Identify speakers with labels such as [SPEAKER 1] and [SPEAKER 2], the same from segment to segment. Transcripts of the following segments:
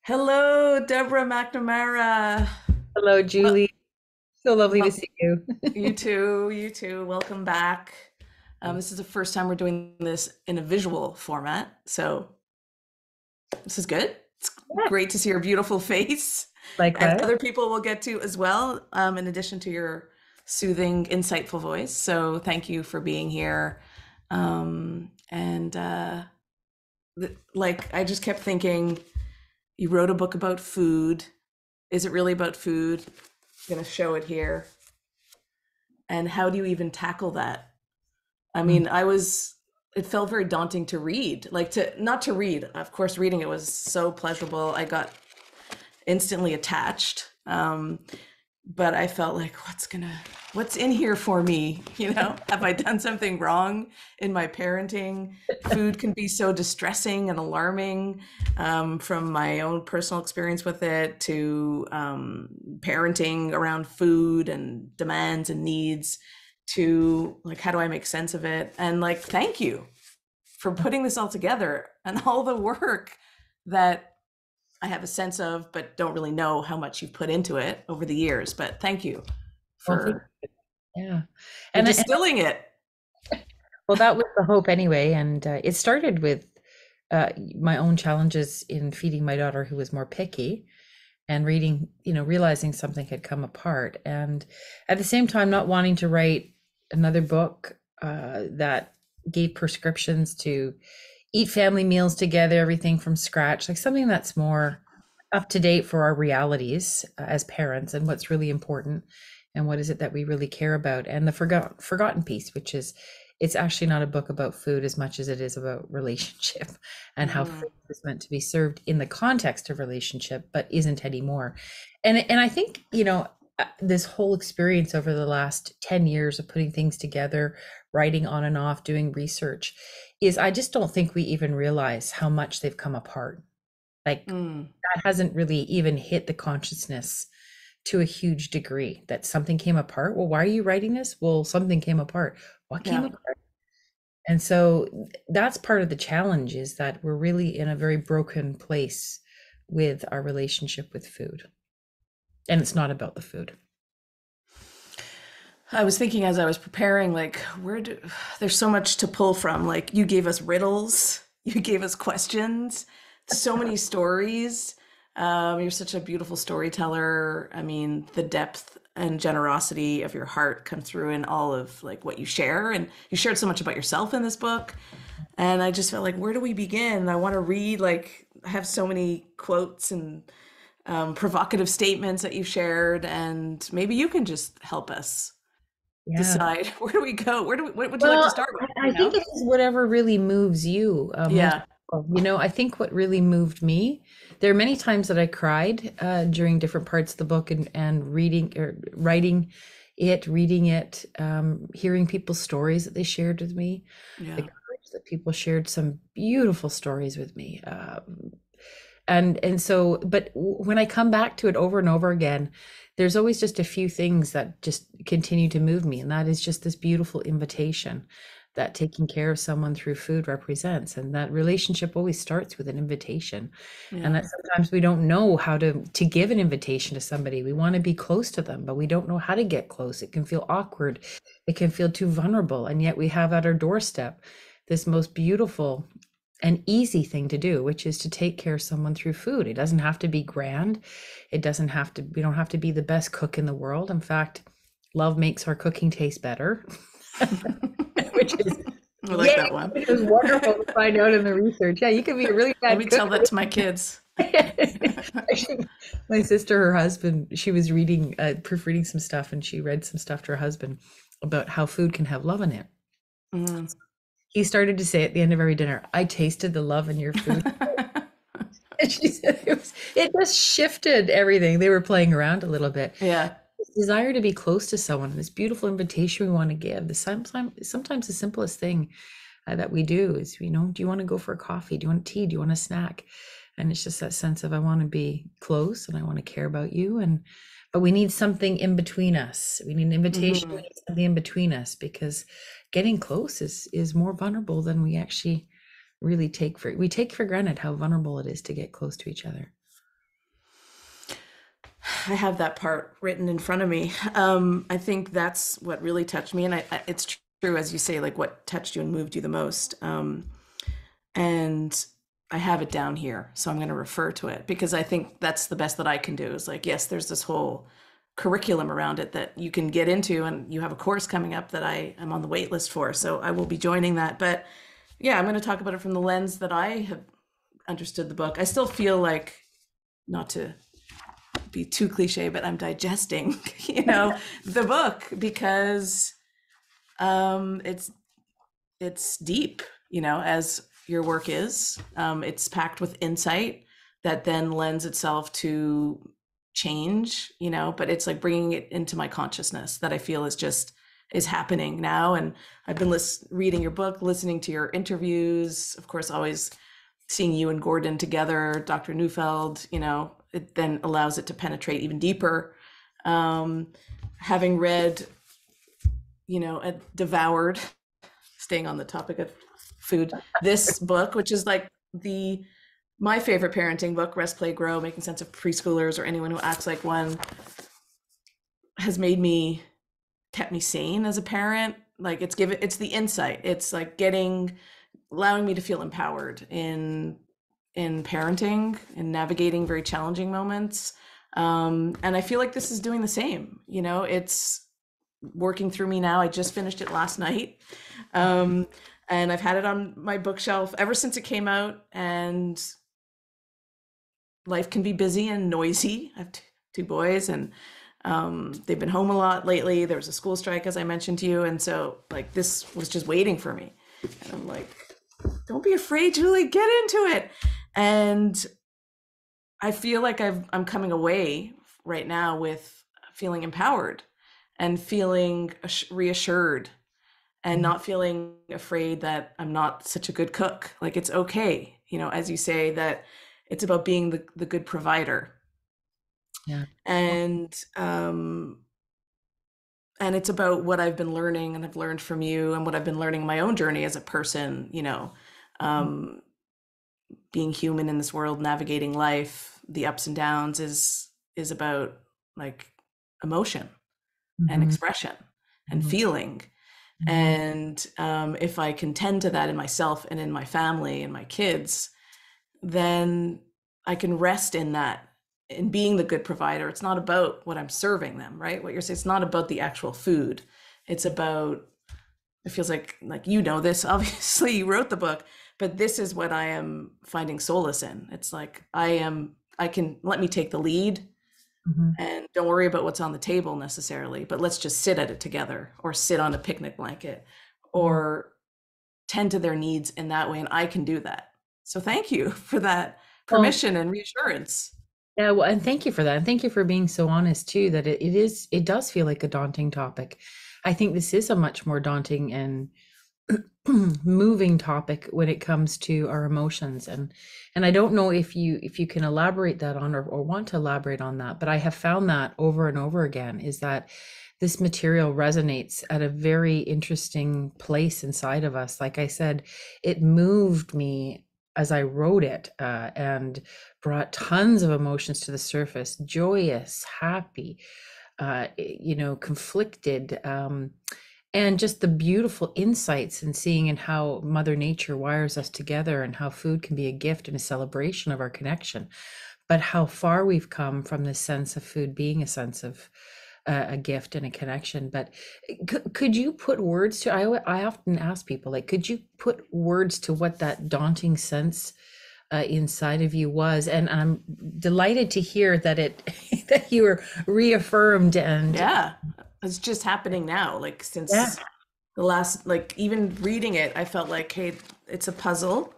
[SPEAKER 1] Hello, Deborah MacNamara.
[SPEAKER 2] Hello,
[SPEAKER 1] Well,
[SPEAKER 2] Julie. So lovely to
[SPEAKER 1] well,
[SPEAKER 2] see you.
[SPEAKER 1] you too, you too. Welcome back. This is the first time we're doing this in a visual format, so this is good. It's
[SPEAKER 2] Yeah,
[SPEAKER 1] great to see your beautiful face, and
[SPEAKER 2] likewise.
[SPEAKER 1] other people will get to as well, in addition to your soothing, insightful voice. So thank you for being here. And like, I just kept thinking, you wrote a book about food. Is it really about food? I'm gonna show it here. And how do you even tackle that? I
[SPEAKER 2] Mm.
[SPEAKER 1] mean, it felt very daunting to read, like not to read. Of course, reading it was so pleasurable. I got instantly attached. But I felt like, what's in here for me? Have I done something wrong in my parenting? Food can be so distressing and alarming, from my own personal experience with it to parenting around food and demands and needs to like, how do I make sense of it? And like, thank you for putting this all together and all the work that I have a sense of, but don't really know how much you've put into it over the years. But thank you
[SPEAKER 2] Well, thank
[SPEAKER 1] for
[SPEAKER 2] yeah.
[SPEAKER 1] for
[SPEAKER 2] And
[SPEAKER 1] distilling it.
[SPEAKER 2] well, that was the hope anyway. And it started with my own challenges in feeding my daughter, who was more picky, and reading, realizing something had come apart. And at the same time, not wanting to write another book that gave prescriptions to eat family meals together, everything from scratch, like something that's more up to date for our realities as parents and what's really important and what is it that we really care about. And the forgotten piece, which is it's actually not a book about food as much as it is about relationship and how
[SPEAKER 1] Mm-hmm.
[SPEAKER 2] food is meant to be served in the context of relationship, but isn't anymore. And I think, this whole experience over the last 10 years of putting things together, writing on and off, doing research, is I just don't think we even realize how much they've come apart. Like
[SPEAKER 1] Mm.
[SPEAKER 2] that hasn't really even hit the consciousness to a huge degree that something came apart. Well, why are you writing this? Well, something came apart. What came
[SPEAKER 1] Yeah.
[SPEAKER 2] apart? And so that's part of the challenge is that we're really in a very broken place with our relationship with food. And it's not about the food.
[SPEAKER 1] I was thinking as I was preparing, like, there's so much to pull from. Like, you gave us riddles, you gave us questions, so many stories. You're such a beautiful storyteller. I mean, the depth and generosity of your heart come through in all of like what you share. And you shared so much about yourself in this book. And I just felt like, where do we begin? I want to read, like, I have so many quotes and provocative statements that you've shared, and maybe you can just help us
[SPEAKER 2] Yeah.
[SPEAKER 1] decide where do we go? What would you like to
[SPEAKER 2] Well,
[SPEAKER 1] start with?
[SPEAKER 2] I think it is whatever really moves you most.
[SPEAKER 1] Yeah.
[SPEAKER 2] I think what really moved me, there are many times that I cried during different parts of the book and reading or writing it, reading it, hearing people's stories that they shared with me, the
[SPEAKER 1] Yeah.
[SPEAKER 2] courage that people shared some beautiful stories with me. And so, but when I come back to it over and over again, there's always just a few things that just continue to move me, and that is just this beautiful invitation that taking care of someone through food represents. And that relationship always starts with an invitation, and
[SPEAKER 1] Yeah.
[SPEAKER 2] that sometimes we don't know how to give an invitation to somebody. We want to be close to them, but we don't know how to get close. It can feel awkward, it can feel too vulnerable, and yet we have at our doorstep this most beautiful an easy thing to do, which is to take care of someone through food. It doesn't have to be grand. It doesn't have to, we don't have to be the best cook in the world. In fact, love makes our cooking taste better, which is,
[SPEAKER 1] I like
[SPEAKER 2] yay,
[SPEAKER 1] that one.
[SPEAKER 2] which is wonderful to find out in the research. Yeah, you can be a really
[SPEAKER 1] Let
[SPEAKER 2] bad
[SPEAKER 1] me
[SPEAKER 2] cook.
[SPEAKER 1] tell that to my kids.
[SPEAKER 2] Actually, my sister, her husband, she was reading, proofreading some stuff, and she read some stuff to her husband about how food can have love in it.
[SPEAKER 1] Mm.
[SPEAKER 2] He started to say at the end of every dinner, I tasted the love in your food. And she said it just shifted everything. They were playing around a little bit.
[SPEAKER 1] Yeah.
[SPEAKER 2] This desire to be close to someone, this beautiful invitation we want to give. Sometimes the simplest thing that we do is, do you want to go for a coffee? Do you want tea? Do you want a snack? And it's just that sense of I want to be close and I want to care about you. But we need something in between us. We need an invitation. We
[SPEAKER 1] Hmm.
[SPEAKER 2] need something in between us because getting close is more vulnerable than we actually really take for granted how vulnerable it is to get close to each other.
[SPEAKER 1] I have that part written in front of me. I think that's what really touched me, and it's true as you say, like what touched you and moved you the most. And I have it down here, so I'm going to refer to it because I think that's the best that I can do. Is like, yes, there's this whole curriculum around it that you can get into, and you have a course coming up that I am on the wait list for, so I will be joining that. But yeah, I'm going to talk about it from the lens that I have understood the book. I still feel like, not to be too cliche, but I'm digesting, the book because it's deep, as your work is. It's packed with insight that then lends itself to change, but it's like bringing it into my consciousness that I feel is happening now. And I've been reading your book, listening to your interviews, of course, always seeing you and Gordon together, Dr. Neufeld, it then allows it to penetrate even deeper. Having read, devoured, staying on the topic of food, this book, which is like my favorite parenting book, Rest, Play, Grow, Making Sense of Preschoolers or Anyone Who Acts Like One, has kept me sane as a parent. Like it's the insight. It's like allowing me to feel empowered in parenting and navigating very challenging moments. And I feel like this is doing the same. It's working through me now. I just finished it last night. And I've had it on my bookshelf ever since it came out. And life can be busy and noisy. I have two boys, and they've been home a lot lately. There was a school strike, as I mentioned to you. And so like this was just waiting for me. And I'm like, don't be afraid, Julie, get into it. And I feel like I'm coming away right now with feeling empowered and feeling reassured and not feeling afraid that I'm not such a good cook. Like it's okay, as you say, that it's about being the good provider.
[SPEAKER 2] Yeah.
[SPEAKER 1] And it's about what I've been learning and I've learned from you and what I've been learning in my own journey as a person, being human in this world, navigating life, the ups and downs is about like emotion and expression and feeling. And if I can tend to that in myself and in my family and my kids, then I can rest in that, in being the good provider. It's not about what I'm serving them, right? What you're saying, it's not about the actual food. It's about, it feels like this, obviously you wrote the book, but this is what I am finding solace in. It's like, let me take the lead and don't worry about what's on the table necessarily, but let's just sit at it together or sit on a picnic blanket or tend to their needs in that way. And I can do that. So thank you for that permission and reassurance.
[SPEAKER 2] Yeah, well, and thank you for that. And thank you for being so honest too, that it does feel like a daunting topic. I think this is a much more daunting and moving topic when it comes to our emotions. And I don't know if you can elaborate that on or want to elaborate on that, but I have found that over and over again is that this material resonates at a very interesting place inside of us. Like I said, it moved me as I wrote it and brought tons of emotions to the surface, joyous, happy, conflicted, and just the beautiful insights and seeing and how Mother Nature wires us together and how food can be a gift and a celebration of our connection, but how far we've come from this sense of food being a sense of a gift and a connection. But could you put words to, I often ask people, like, could you put words to what that daunting sense inside of you was? And I'm delighted to hear that that you were reaffirmed. And
[SPEAKER 1] yeah, it's just happening now. Like since the last, like even reading it, I felt like, hey, it's a puzzle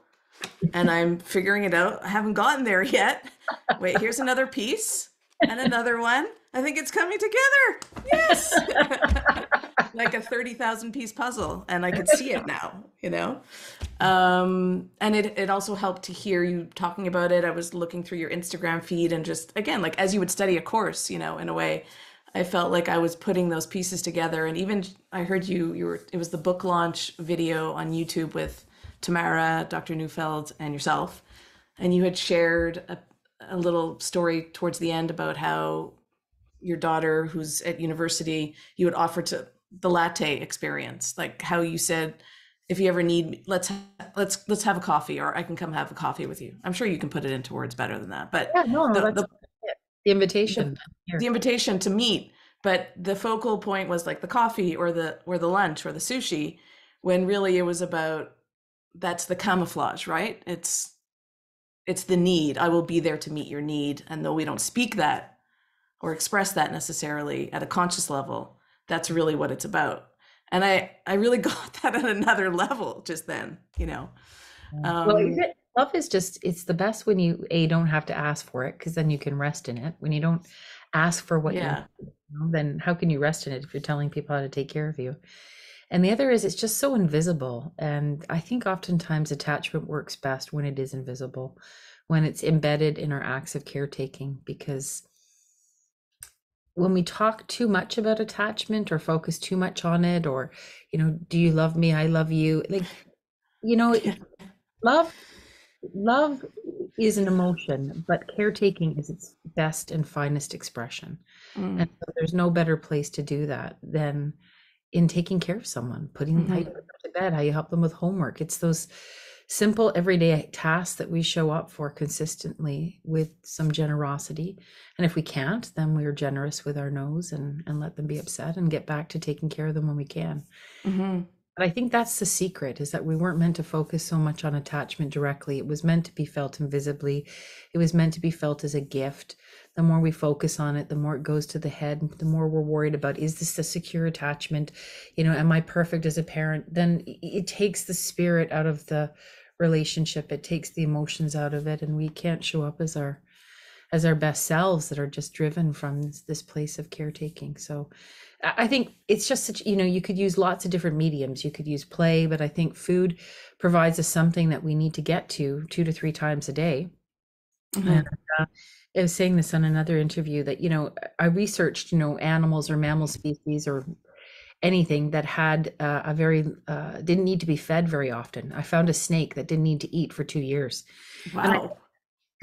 [SPEAKER 1] and I'm figuring it out. I haven't gotten there yet. Wait, here's another piece and another one. I think it's coming together. Yes. Like a 30,000 piece puzzle. And I could see it now, and it also helped to hear you talking about it. I was looking through your Instagram feed and just, again, like as you would study a course, in a way, I felt like I was putting those pieces together. And even I heard it was the book launch video on YouTube with Tamara, Dr. Neufeld, and yourself, and you had shared a little story towards the end about how your daughter, who's at university, you would offer to the latte experience, like how you said, if you ever need me, let's have a coffee, or I can come have a coffee with you. I'm sure you can put it into words better than that, but
[SPEAKER 2] Yeah, no,
[SPEAKER 1] the
[SPEAKER 2] that's
[SPEAKER 1] the
[SPEAKER 2] it. The invitation
[SPEAKER 1] the
[SPEAKER 2] here.
[SPEAKER 1] invitation to meet, but the focal point was like the coffee or the lunch or the sushi, when really it was about, that's the camouflage, right? It's the need. I will be there to meet your need, and though we don't speak that or express that necessarily at a conscious level, that's really what it's about. And I really got that at another level just then, you know.
[SPEAKER 2] Yeah. Well,
[SPEAKER 1] Um,
[SPEAKER 2] love is just, it's the best when you don't have to ask for it, because then you can rest in it. When you don't ask for what you need,
[SPEAKER 1] yeah.
[SPEAKER 2] then how can you rest in it if you're telling people how to take care of you? And the other is, it's just so invisible. And I think oftentimes attachment works best when it is invisible, when it's embedded in our acts of caretaking, because when we talk too much about attachment or focus too much on it, or, do you love me? I love you. Like, you know,
[SPEAKER 1] Yeah.
[SPEAKER 2] love, love is an emotion, but caretaking is its best and finest expression. And
[SPEAKER 1] Mm,
[SPEAKER 2] so there's no better place to do that than in taking care of someone, putting how you
[SPEAKER 1] hmm
[SPEAKER 2] put them to bed, how you help them with homework. It's those simple everyday tasks that we show up for consistently with some generosity. And if we can't, then we're generous with our nose and let them be upset and get back to taking care of them when we can.
[SPEAKER 1] hmm
[SPEAKER 2] But I think that's the secret, is that we weren't meant to focus so much on attachment directly. It was meant to be felt invisibly. It was meant to be felt as a gift. The more we focus on it, the more it goes to the head, the more we're worried about, is this a secure attachment? Am I perfect as a parent? Then it takes the spirit out of the relationship. It takes the emotions out of it, and we can't show up as our best selves that are just driven from this place of caretaking. So I think it's just such, you could use lots of different mediums. You could use play, but I think food provides us something that we need to get to 2 to 3 times a day. And
[SPEAKER 1] hmm
[SPEAKER 2] I was saying this on another interview that, I researched, animals or mammal species or anything that had a very, didn't need to be fed very often. I found a snake that didn't need to eat for 2 years. And
[SPEAKER 1] Wow.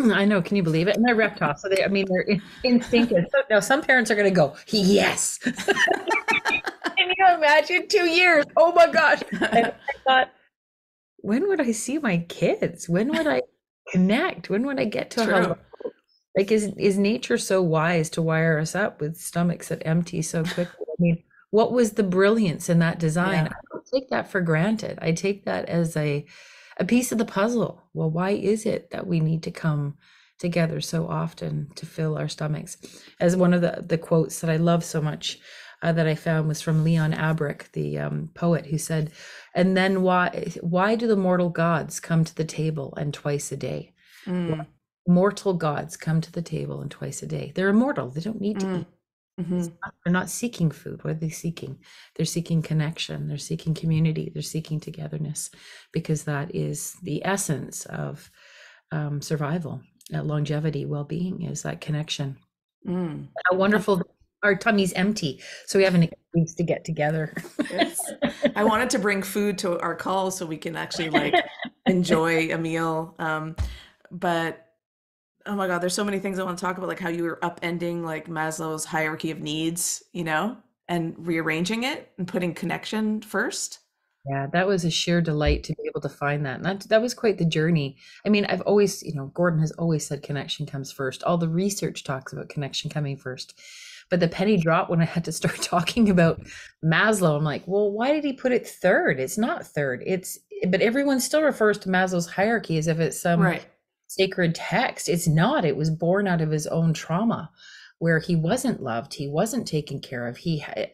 [SPEAKER 2] I know, can you believe it? And they're reptiles, so they're instinctive. So now some parents are going to go, yes. Can you imagine 2 years? Oh my gosh. And I thought, when would I see my kids? When would I connect? When would I get to a hello?
[SPEAKER 1] True.
[SPEAKER 2] Like, is nature so wise to wire us up with stomachs that empty so quickly? I mean, what was the brilliance in that design?
[SPEAKER 1] Yeah.
[SPEAKER 2] I don't take that for granted. I take that as a piece of the puzzle. Well, why is it that we need to come together so often to fill our stomachs? As one of the quotes that I love so much that I found was from Leon Abrick, the poet, who said, "And then why do the mortal gods come to the table and twice a day?
[SPEAKER 1] Mm,
[SPEAKER 2] Mortal gods come to the table and twice a day. They're immortal. They don't need to
[SPEAKER 1] mm,
[SPEAKER 2] eat.
[SPEAKER 1] hmm
[SPEAKER 2] They're not seeking food. What are they seeking? They're seeking connection. They're seeking community. They're seeking togetherness, because that is the essence of survival, longevity, well-being, is that connection.
[SPEAKER 1] mm.
[SPEAKER 2] How wonderful. Our tummy's empty, so we have an excuse to get together.
[SPEAKER 1] Yes. I wanted to bring food to our call so we can actually like enjoy a meal. But oh my God, there's so many things I want to talk about, like how you were upending like Maslow's hierarchy of needs, and rearranging it and putting connection first.
[SPEAKER 2] Yeah, that was a sheer delight to be able to find that. And that was quite the journey. I mean, I've always, Gordon has always said connection comes first. All the research talks about connection coming first. But the penny dropped when I had to start talking about Maslow. I'm like, well, why did he put it third? It's not third. But everyone still refers to Maslow's hierarchy as if it's some
[SPEAKER 1] Right.
[SPEAKER 2] sacred text. It's not. It was born out of his own trauma, where he wasn't loved, he wasn't taken care of.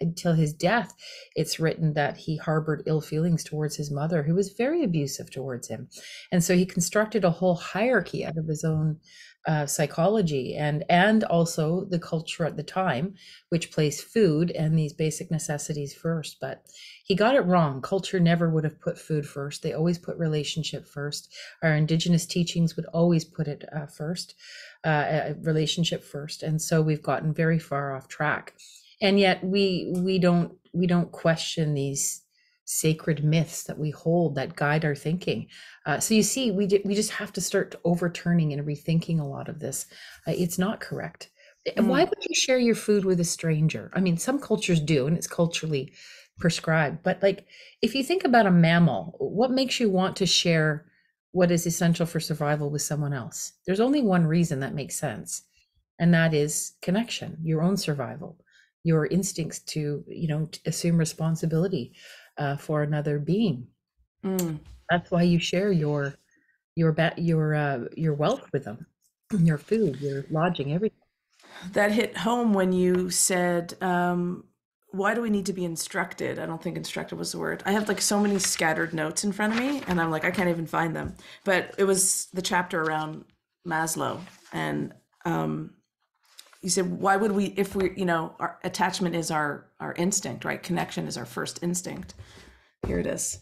[SPEAKER 2] Until his death, it's written that he harbored ill feelings towards his mother, who was very abusive towards him. And so he constructed a whole hierarchy out of his own psychology, and also the culture at the time, which placed food and these basic necessities first. But he got it wrong. Culture never would have put food first. They always put relationship first. Our indigenous teachings would always put it first, relationship first. And so we've gotten very far off track. And yet we don't question these sacred myths that we hold that guide our thinking. So you see, we just have to start overturning and rethinking a lot of this. It's not correct. Why
[SPEAKER 1] Mm.
[SPEAKER 2] would you share your food with a stranger? I mean, some cultures do, and it's culturally prescribed. But like, if you think about a mammal, what makes you want to share what is essential for survival with someone else? There's only one reason that makes sense, and that is connection, your own survival, your instincts to, to assume responsibility for another being.
[SPEAKER 1] Mm.
[SPEAKER 2] That's why you share your wealth with them, your food, your lodging, everything.
[SPEAKER 1] That hit home when you said, why do we need to be instructed? I don't think instructed was the word. I have like so many scattered notes in front of me, and I'm like, I can't even find them. But it was the chapter around Maslow. And you said, why would we, if we, our attachment is our instinct, right? Connection is our first instinct. Here it is.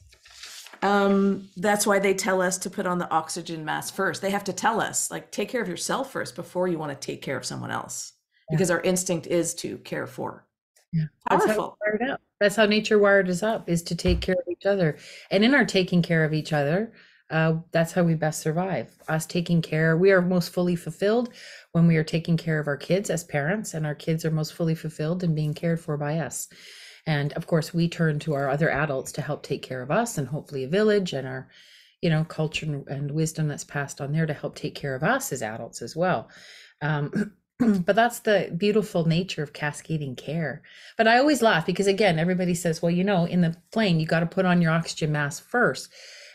[SPEAKER 1] That's why they tell us to put on the oxygen mask first. They have to tell us, like, take care of yourself first before you want to take care of someone else,
[SPEAKER 2] Yeah.
[SPEAKER 1] because our instinct is to care for.
[SPEAKER 2] Yeah.
[SPEAKER 1] Powerful.
[SPEAKER 2] That's how nature wired us up, is to take care of each other. And in our taking care of each other, that's how we best survive. Us taking care, we are most fully fulfilled when we are taking care of our kids as parents, and our kids are most fully fulfilled in being cared for by us. And of course, we turn to our other adults to help take care of us, and hopefully a village and our, culture and wisdom that's passed on there to help take care of us as adults as well. But that's the beautiful nature of cascading care. But I always laugh because, again, everybody says, well, in the plane, you got to put on your oxygen mask first,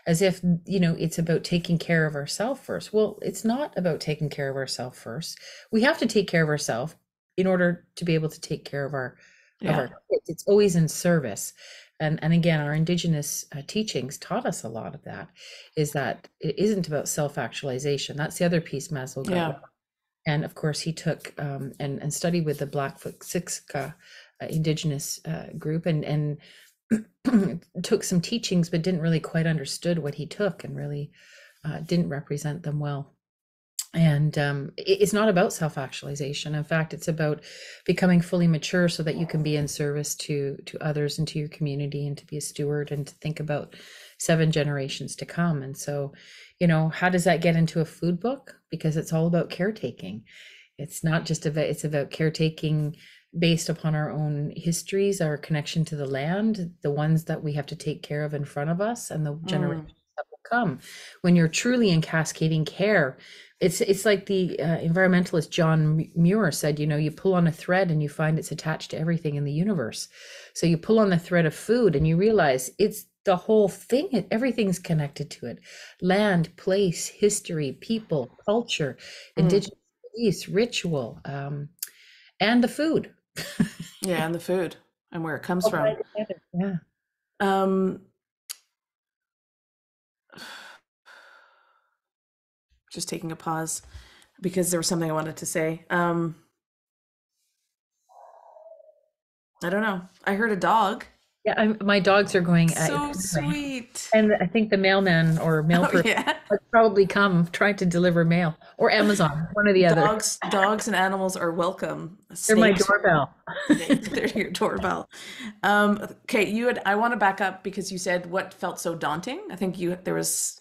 [SPEAKER 2] as if, it's about taking care of ourselves first. Well, it's not about taking care of ourselves first. We have to take care of ourselves in order to be able to take care of our kids. It's always in service. And again, our indigenous teachings taught us a lot of that, is that it isn't about self-actualization. That's the other piece Maslow got wrong. And of course, he took and studied with the Blackfoot Siksika indigenous group, and took some teachings, but didn't really quite understood what he took, and really didn't represent them well. And it's not about self-actualization. In fact, it's about becoming fully mature so that you can be in service to others and to your community, and to be a steward and to think about 7 generations to come. And so, how does that get into a food book? Because it's all about caretaking. It's not just it's about caretaking based upon our own histories, our connection to the land, the ones that we have to take care of in front of us, and the generations that will come. When you're truly in cascading care, it's like the environmentalist John Muir said, you pull on a thread and you find it's attached to everything in the universe. So you pull on the thread of food and you realize it's the whole thing, everything's connected to it. Land, place, history, people, culture, indigenous beliefs, ritual, and the food.
[SPEAKER 1] Yeah, and the food and where it comes from.
[SPEAKER 2] Yeah.
[SPEAKER 1] Just taking a pause because there was something I wanted to say. I don't know. I heard a dog.
[SPEAKER 2] Yeah, my dogs are going.
[SPEAKER 1] So sweet.
[SPEAKER 2] And I think the mailman or mail person has probably come trying to deliver mail, or Amazon, one or the other.
[SPEAKER 1] Dogs and animals are welcome.
[SPEAKER 2] They're my doorbell.
[SPEAKER 1] They're your doorbell. Okay, I want to back up because you said what felt so daunting. I think you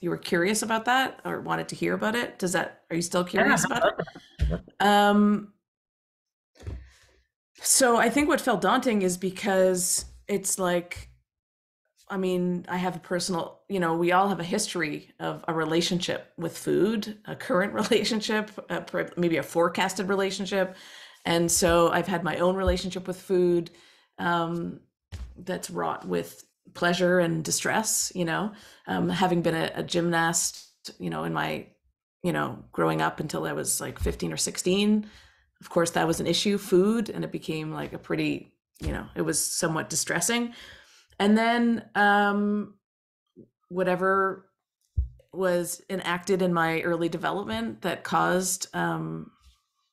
[SPEAKER 1] were curious about that, or wanted to hear about it. Are you still curious about it? So I think what felt daunting is because it's like, I mean, I have a personal, we all have a history of a relationship with food, a current relationship, maybe a forecasted relationship. And so I've had my own relationship with food that's wrought with pleasure and distress, having been a gymnast, in my, growing up until I was like 15 or 16. Of course, that was an issue, food, and it became like a pretty, it was somewhat distressing. And then whatever was enacted in my early development that caused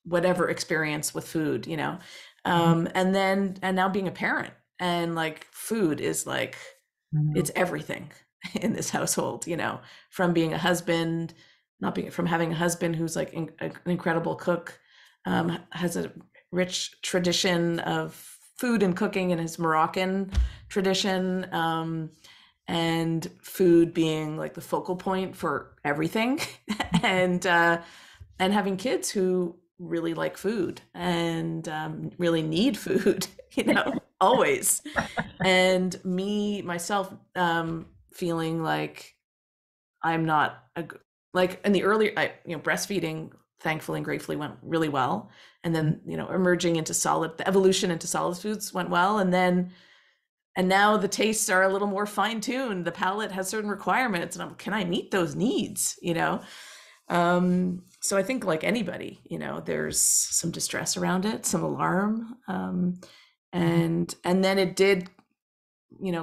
[SPEAKER 1] whatever experience with food, and now being a parent, and like food is like, it's everything in this household, from being a husband, from having a husband who's like an incredible cook, has a rich tradition of food and cooking in his Moroccan tradition, and food being like the focal point for everything, and having kids who really like food and really need food, always. And me myself feeling like I'm not like in the earlier, breastfeeding thankfully and gratefully went really well, and then emerging into the evolution into solid foods went well, and now the tastes are a little more fine-tuned. The palate has certain requirements, and can I meet those needs? So I think like anybody, there's some distress around it, some alarm, and then it did,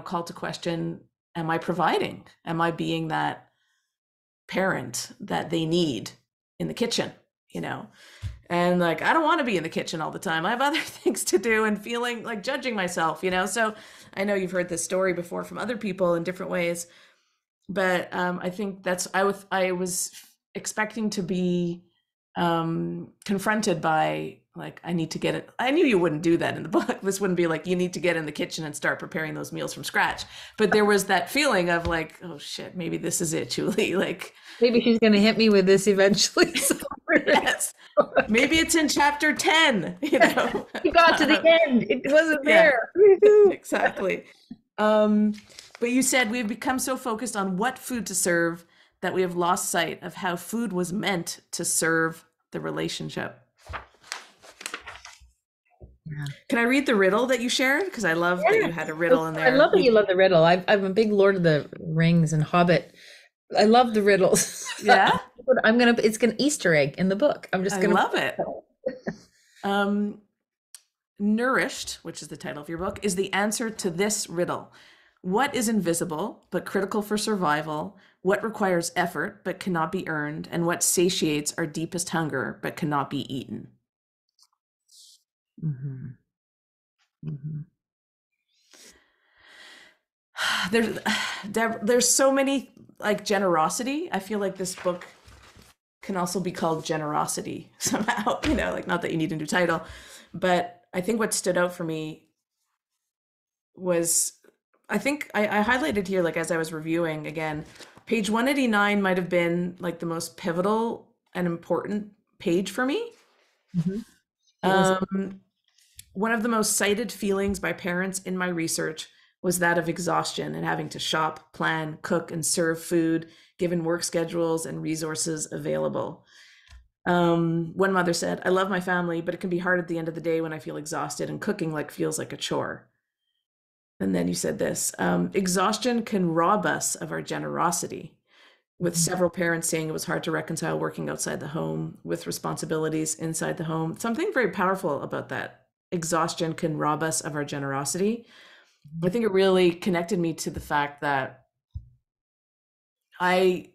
[SPEAKER 1] call to question: am I providing? Am I being that parent that they need in the kitchen? And like, I don't want to be in the kitchen all the time. I have other things to do, and feeling like judging myself, So I know you've heard this story before from other people in different ways, but I think I was expecting to be confronted by like, I need to get it. I knew you wouldn't do that in the book. This wouldn't be like, you need to get in the kitchen and start preparing those meals from scratch. But there was that feeling of like, oh shit, maybe this is it, Julie. Like,
[SPEAKER 2] maybe she's going to hit me with this eventually.
[SPEAKER 1] Yes. Maybe it's in chapter 10,
[SPEAKER 2] You got to the end. It wasn't there.
[SPEAKER 1] Exactly. But you said we've become so focused on what food to serve that we have lost sight of how food was meant to serve the relationship. Yeah. Can I read the riddle that you shared? Because I love that you had a riddle in there.
[SPEAKER 2] I love that you love the riddle. I'm a big Lord of the Rings and Hobbit. I love the riddles.
[SPEAKER 1] Yeah.
[SPEAKER 2] It's an Easter egg in the book. I
[SPEAKER 1] love it. Nourished, which is the title of your book, is the answer to this riddle. What is invisible but critical for survival? What requires effort but cannot be earned? And what satiates our deepest hunger but cannot be eaten? Mm-hmm. Mm-hmm. There's so many, like, generosity. I feel like this book can also be called generosity somehow, like, not that you need a new title, but I think what stood out for me was, I think I highlighted here, like, as I was reviewing again, page 189 might have been like the most pivotal and important page for me. Mm-hmm. One of the most cited feelings by parents in my research was that of exhaustion and having to shop, plan, cook, and serve food, given work schedules and resources available. One mother said, I love my family, but it can be hard at the end of the day when I feel exhausted and cooking feels like a chore. And then you said this, exhaustion can rob us of our generosity, with several parents saying it was hard to reconcile working outside the home with responsibilities inside the home. Something very powerful about that. Exhaustion can rob us of our generosity. I think it really connected me to the fact that I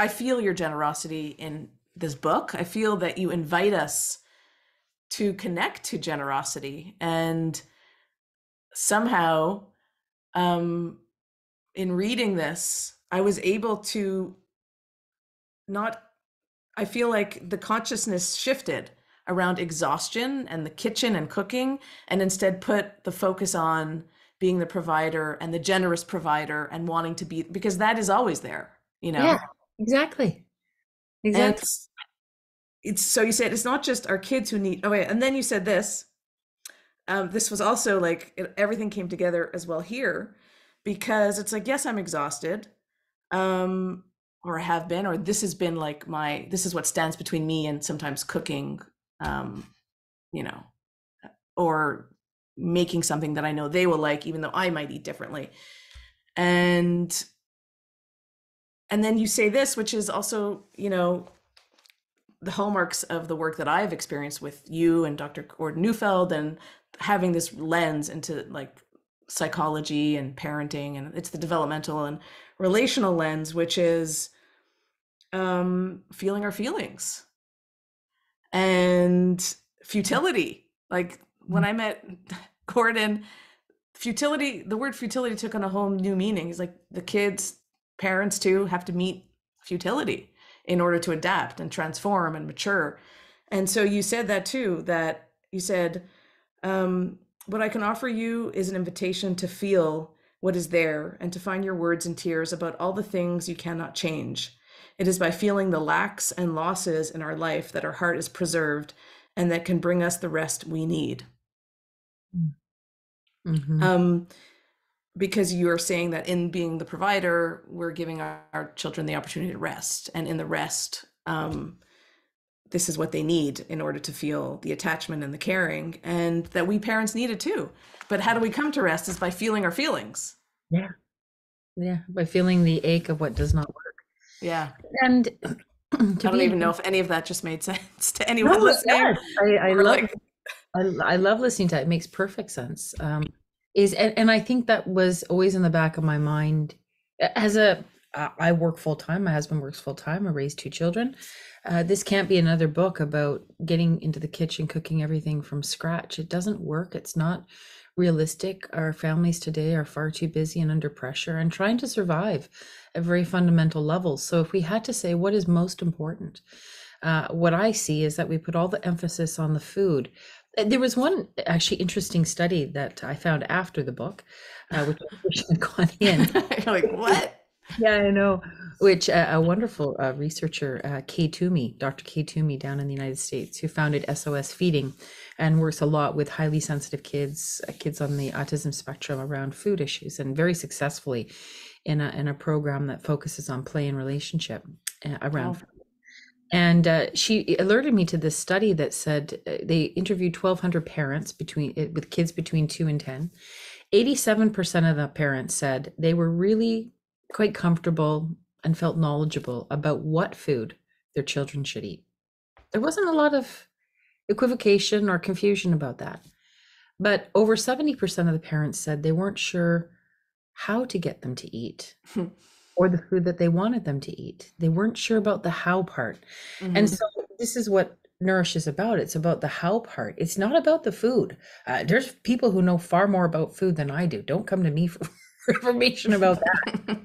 [SPEAKER 1] feel your generosity in this book. I feel that you invite us to connect to generosity, and somehow in reading this, I was able to I feel like the consciousness shifted around exhaustion and the kitchen and cooking, and instead put the focus on being the provider and the generous provider and wanting to be, because that is always there,
[SPEAKER 2] Yeah, exactly.
[SPEAKER 1] And it's so you said it's not just our kids who need, and then you said this, this was also like, everything came together as well here, because it's like, yes, I'm exhausted, or I have been, or this has been like this is what stands between me and sometimes cooking, or making something that I know they will like, even though I might eat differently. And then you say this, which is also, the hallmarks of the work that I've experienced with you and Dr. Gordon Neufeld, and having this lens into like psychology and parenting, and it's the developmental and relational lens, which is feeling our feelings and futility. Like when I met Gordon, the word futility took on a whole new meaning. It's like the kids, parents too, have to meet futility in order to adapt and transform and mature. And so you said that too, that you said, What I can offer you is an invitation to feel what is there and to find your words and tears about all the things you cannot change. It is by feeling the lacks and losses in our life that our heart is preserved and that can bring us the rest we need.
[SPEAKER 2] Mm-hmm.
[SPEAKER 1] Um, because you are saying that in being the provider, we're giving our children the opportunity to rest. And in the rest, this is what they need in order to feel the attachment and the caring, and that we parents need it too. But how do we come to rest is by feeling our feelings.
[SPEAKER 2] Yeah. Yeah. By feeling the ache of what does not work.
[SPEAKER 1] Yeah.
[SPEAKER 2] And
[SPEAKER 1] I don't even know if any of that just made sense to anyone
[SPEAKER 2] no,
[SPEAKER 1] listening.
[SPEAKER 2] yes. I love
[SPEAKER 1] like,
[SPEAKER 2] I love listening to it. It makes perfect sense. And I think that was always in the back of my mind as I work full time. My husband works full time. I raise two children. This can't be another book about getting into the kitchen, cooking everything from scratch. It doesn't work. It's not realistic. Our families today are far too busy and under pressure and trying to survive at very fundamental levels. So if we had to say what is most important, what I see is that we put all the emphasis on the food. There was one actually interesting study that I found after the book, which I wish had gone in.
[SPEAKER 1] You're like, what?
[SPEAKER 2] Yeah, I know. Which a wonderful researcher, Kay Toomey, Dr. Kay Toomey down in the United States, who founded SOS Feeding and works a lot with highly sensitive kids, kids on the autism spectrum around food issues, and very successfully in a program that focuses on play and relationship around food. And she alerted me to this study that said they interviewed 1,200 parents with kids between 2 and 10. 87% of the parents said they were really quite comfortable and felt knowledgeable about what food their children should eat. There wasn't a lot of equivocation or confusion about that. But over 70% of the parents said they weren't sure how to get them to eat or the food that they wanted them to eat. They weren't sure about the how part. Mm-hmm. And so this is what Nourish is about. It's about the how part. It's not about the food. There's people who know far more about food than I do. Don't come to me for information about that.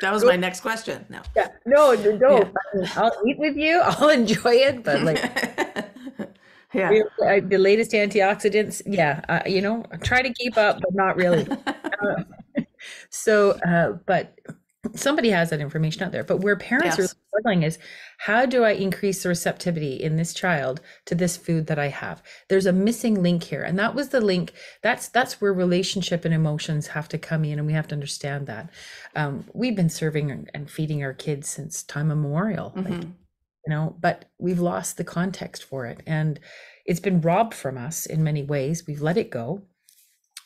[SPEAKER 1] That was my next question. No.
[SPEAKER 2] Yeah, no. Yeah. I'll eat with you. I'll enjoy it, but like,
[SPEAKER 1] yeah,
[SPEAKER 2] the latest antioxidants. Yeah, try to keep up, but not really. But somebody has that information out there. But where parents are struggling is, how do I increase the receptivity in this child to this food that I have? There's a missing link here. And that was the link. That's where relationship and emotions have to come in. And we have to understand that. We've been serving and feeding our kids since time immemorial, but we've lost the context for it. And it's been robbed from us in many ways. We've let it go.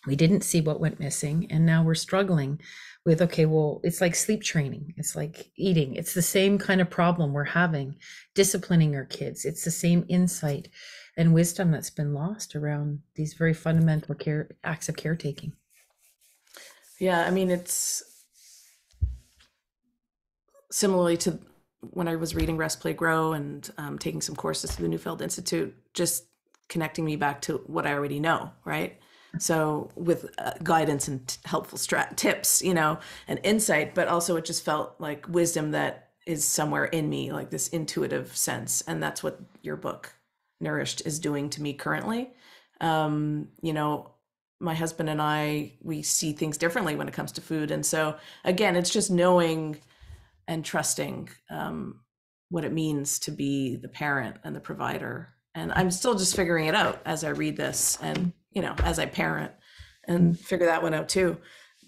[SPEAKER 2] We didn't see what went missing. And now we're struggling with, okay, well, it's like sleep training. It's like eating. It's the same kind of problem we're having, disciplining our kids. It's the same insight and wisdom that's been lost around these very fundamental acts of caretaking.
[SPEAKER 1] Yeah, I mean, it's similarly to when I was reading Rest, Play, Grow and taking some courses through the Neufeld Institute, just connecting me back to what I already know, right? So with guidance and helpful tips, and insight, but also it just felt like wisdom that is somewhere in me, like this intuitive sense. And that's what your book, Nourished, is doing to me currently. My husband and I, we see things differently when it comes to food. And so again, it's just knowing and trusting what it means to be the parent and the provider. And I'm still just figuring it out as I read this and, as I parent and figure that one out too.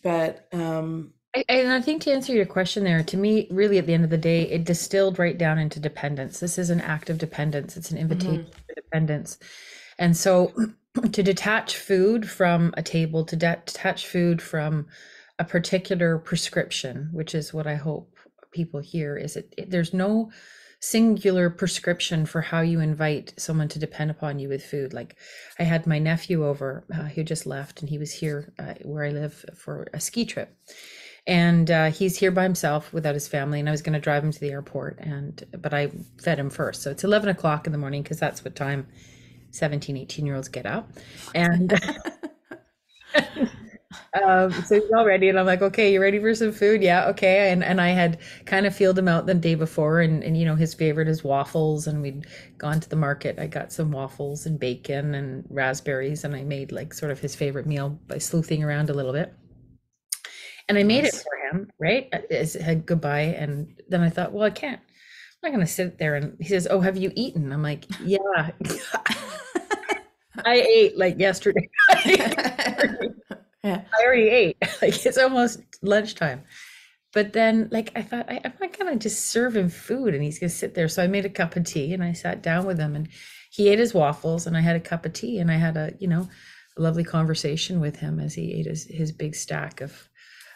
[SPEAKER 1] But
[SPEAKER 2] I think to answer your question there, to me, really at the end of the day, it distilled right down into dependence. This is an act of dependence. It's an invitation for dependence. And so to detach food from a table, to detach food from a particular prescription, which is what I hope people hear, is there's no singular prescription for how you invite someone to depend upon you with food. Like I had my nephew over who just left, and he was here where I live for a ski trip. And he's here by himself without his family, and I was going to drive him to the airport, but I fed him first. So it's 11 o'clock in the morning, because that's what time 17, 18-year-olds get up. And So he's all ready, and I'm like, okay, you ready for some food? Yeah, okay. And I had kind of feeled him out the day before, and his favorite is waffles, and we'd gone to the market. I got some waffles and bacon and raspberries, and I made like sort of his favorite meal by sleuthing around a little bit. And I made it
[SPEAKER 1] Nice.
[SPEAKER 2] for him, right? As a goodbye. And then I thought, well, I can't. I'm not going to sit there. And he says, oh, have you eaten? I'm like, yeah, I ate like yesterday.
[SPEAKER 1] Yeah.
[SPEAKER 2] I already ate. Like it's almost lunchtime. But then, like, I thought, I'm not gonna just serve him food and he's gonna sit there. So I made a cup of tea and I sat down with him and he ate his waffles and I had a cup of tea and I had a lovely conversation with him as he ate his big stack of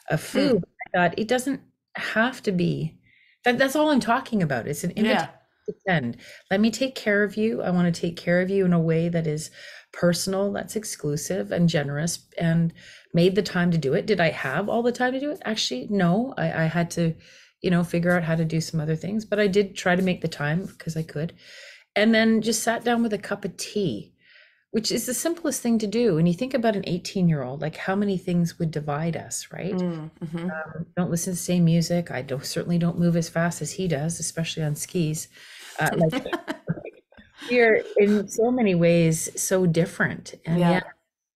[SPEAKER 1] Hmm.
[SPEAKER 2] food. I thought it doesn't have to be that's all I'm talking about. It's an invitation
[SPEAKER 1] Yeah.
[SPEAKER 2] to send. Let me take care of you. I want to take care of you in a way that is personal, that's exclusive and generous, and made the time to do it. Did I have all the time to do it? Actually, no. I had to, figure out how to do some other things, but I did try to make the time because I could. And then just sat down with a cup of tea, which is the simplest thing to do. And you think about an 18-year-old, like how many things would divide us, right?
[SPEAKER 1] Mm-hmm.
[SPEAKER 2] Don't listen to the same music. I certainly don't move as fast as he does, especially on skis. Like we are in so many ways so different, and
[SPEAKER 1] Yeah.
[SPEAKER 2] yet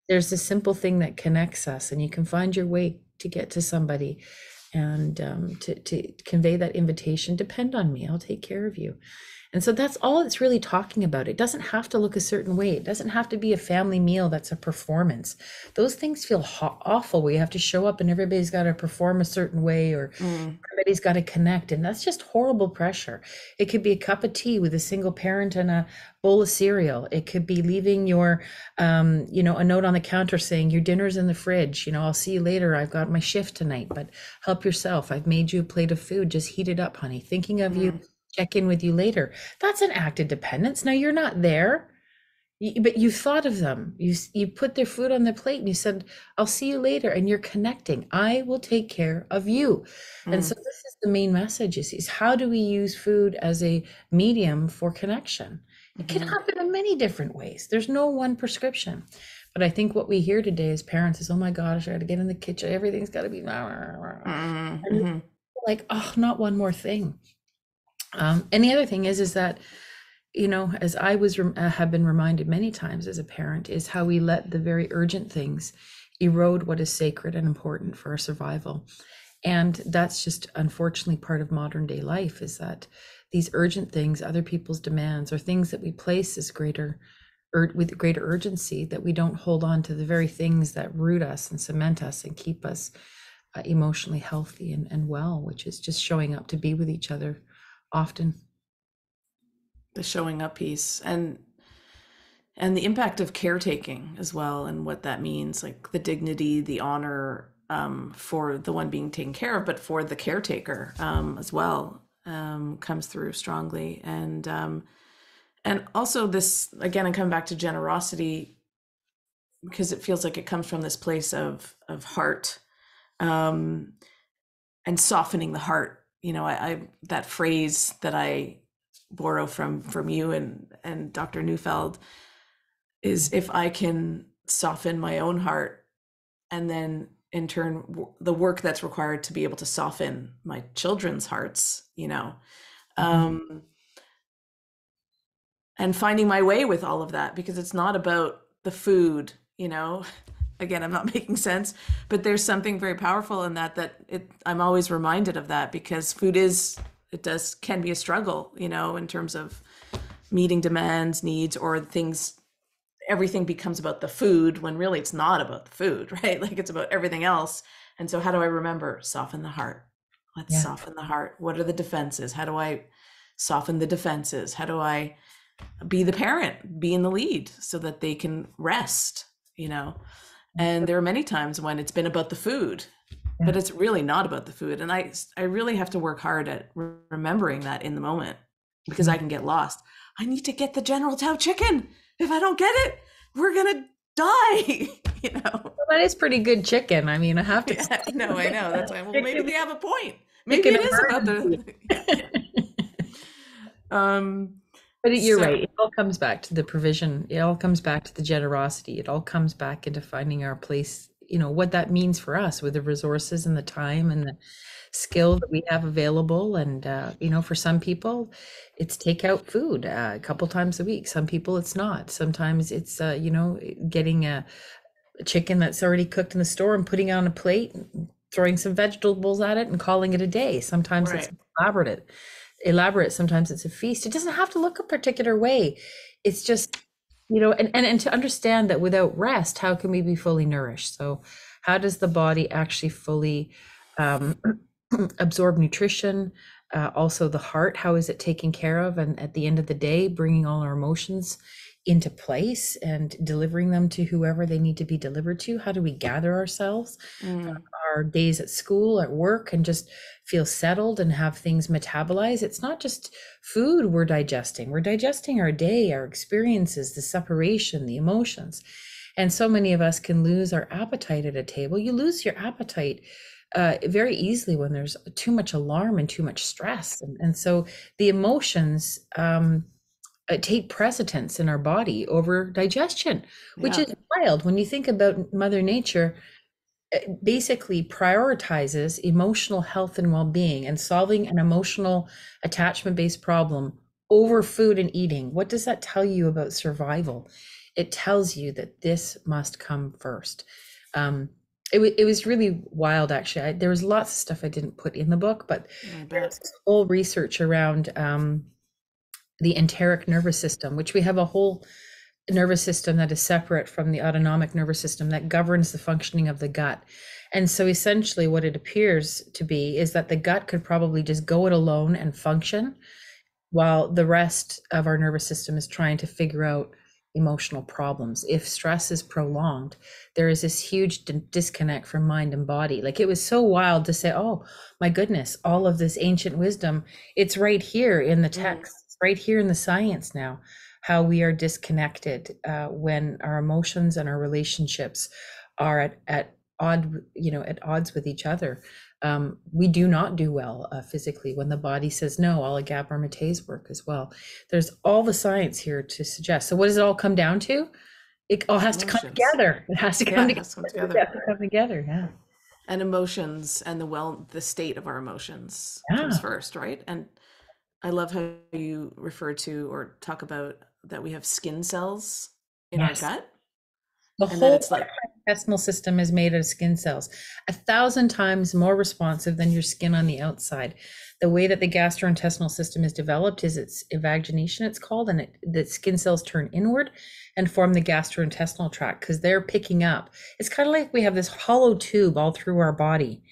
[SPEAKER 2] there's this simple thing that connects us, and you can find your way to get to somebody and to convey that invitation. Depend on me. I'll take care of you. And so that's all it's really talking about. It doesn't have to look a certain way. It doesn't have to be a family meal that's a performance. Those things feel awful where you have to show up and everybody's got to perform a certain way or
[SPEAKER 1] Mm.
[SPEAKER 2] everybody's got to connect. And that's just horrible pressure. It could be a cup of tea with a single parent and a bowl of cereal. It could be leaving a note on the counter saying your dinner's in the fridge. I'll see you later. I've got my shift tonight, but help yourself. I've made you a plate of food. Just heat it up, honey. Thinking of you,
[SPEAKER 1] Mm.
[SPEAKER 2] check in with you later. That's an act of dependence. Now you're not there, but you thought of them. You put their food on their plate and you said, "I'll see you later," and you're connecting. I will take care of you. And so
[SPEAKER 1] Mm.
[SPEAKER 2] this is the main message: is how do we use food as a medium for connection? It can
[SPEAKER 1] Mm-hmm.
[SPEAKER 2] happen in many different ways. There's no one prescription. But I think what we hear today as parents is, "Oh my gosh, I got to get in the kitchen. Everything's got to be," and
[SPEAKER 1] Mm-hmm.
[SPEAKER 2] like, oh, not one more thing. And the other thing is that, as I have been reminded many times as a parent, is how we let the very urgent things erode what is sacred and important for our survival. And that's just unfortunately part of modern day life, is that these urgent things, other people's demands, or things that we place as with greater urgency, that we don't hold on to the very things that root us and cement us and keep us emotionally healthy and well, which is just showing up to be with each other often.
[SPEAKER 1] The showing up piece and the impact of caretaking as well, and what that means, like the dignity, the honor, for the one being taken care of, but for the caretaker, as well, comes through strongly. And also this, again, I come back to generosity because it feels like it comes from this place of heart, um, and softening the heart. I that phrase that I borrow from you and Dr. Neufeld is, if I can soften my own heart, and then in turn the work that's required to be able to soften my children's hearts,
[SPEAKER 2] Mhm.
[SPEAKER 1] um, and finding my way with all of that, because it's not about the food. Again, I'm not making sense, but there's something very powerful in that I'm always reminded of that, because food can be a struggle, in terms of meeting demands, needs, or things. Everything becomes about the food when really it's not about the food, right? Like it's about everything else. And so how do I remember? Soften the heart. Let's
[SPEAKER 2] Yeah.
[SPEAKER 1] soften the heart. What are the defenses? How do I soften the defenses? How do I be the parent, be in the lead so that they can rest, And there are many times when it's been about the food,
[SPEAKER 2] Yeah.
[SPEAKER 1] but it's really not about the food. And I really have to work hard at remembering that in the moment, because
[SPEAKER 2] Yeah.
[SPEAKER 1] I can get lost. I need to get the General Tao chicken. If I don't get it, we're gonna die,
[SPEAKER 2] Well, that is pretty good chicken. I mean, I have to
[SPEAKER 1] Yeah, no, I know. That's why. Well, maybe
[SPEAKER 2] chicken,
[SPEAKER 1] they have a point. Maybe
[SPEAKER 2] chicken
[SPEAKER 1] it is about
[SPEAKER 2] emergency.
[SPEAKER 1] the yeah. Um.
[SPEAKER 2] But you're
[SPEAKER 1] So
[SPEAKER 2] right. It all comes back to the provision. It all comes back to the generosity. It all comes back into finding our place, you know, what that means for us with the resources and the time and the skill that we have available. And you know, for some people it's takeout food a couple times a week. Some people it's not. Sometimes it's you know, getting a chicken that's already cooked in the store and putting it on a plate, throwing some vegetables at it and calling it a day. Sometimes it's
[SPEAKER 1] Right.
[SPEAKER 2] elaborate. Sometimes it's a feast. It doesn't have to look a particular way. It's just, you know, and to understand that without rest, how can we be fully nourished? So how does the body actually fully um, absorb nutrition? Also the heart, how is it taken care of? And at the end of the day, bringing all our emotions into place and delivering them to whoever they need to be delivered to. How do we gather ourselves,
[SPEAKER 1] Mm.
[SPEAKER 2] our days at school, at work, and just feel settled and have things metabolize? It's not just food we're digesting our day, our experiences, the separation, the emotions. And so many of us can lose our appetite at a table. You lose your appetite very easily when there's too much alarm and too much stress. And so the emotions take precedence in our body over digestion, which
[SPEAKER 1] Yeah.
[SPEAKER 2] is wild. When you think about Mother Nature, it basically prioritizes emotional health and well-being and solving an emotional attachment-based problem over food and eating. What does that tell you about survival? It tells you that this must come first. It was really wild, actually. There was lots of stuff I didn't put in the book, but
[SPEAKER 1] I
[SPEAKER 2] there's
[SPEAKER 1] bet.
[SPEAKER 2] this whole research around the enteric nervous system, which we have a whole nervous system that is separate from the autonomic nervous system that governs the functioning of the gut. And so essentially what it appears to be is that the gut could probably just go it alone and function while the rest of our nervous system is trying to figure out emotional problems. If stress is prolonged, there is this huge disconnect from mind and body. Like, it was so wild to say, oh my goodness, all of this ancient wisdom, it's right here in the
[SPEAKER 1] Mm.
[SPEAKER 2] text, it's right here in the science now, how we are disconnected when our emotions and our relationships are at odds with each other. We do not do well physically when the body says no. All of Gabor Mate's work as well. There's all the science here to suggest. So what does it all come down to? It all has to come
[SPEAKER 1] Emotions.
[SPEAKER 2] together. It has to
[SPEAKER 1] Yeah,
[SPEAKER 2] come
[SPEAKER 1] it
[SPEAKER 2] together.
[SPEAKER 1] has to come
[SPEAKER 2] It
[SPEAKER 1] together.
[SPEAKER 2] has to come together. Yeah.
[SPEAKER 1] And emotions and the state of our emotions comes
[SPEAKER 2] Yeah.
[SPEAKER 1] first, right? And I love how you refer to or talk about that we have skin cells in our
[SPEAKER 2] Yes.
[SPEAKER 1] gut.
[SPEAKER 2] The
[SPEAKER 1] And that
[SPEAKER 2] whole
[SPEAKER 1] it's like,
[SPEAKER 2] intestinal system is made of skin cells, 1,000 times more responsive than your skin on the outside. The way that the gastrointestinal system is developed is it's evagination, it's called, and the skin cells turn inward and form the gastrointestinal tract because they're picking up. It's kind of like we have this hollow tube all through our body,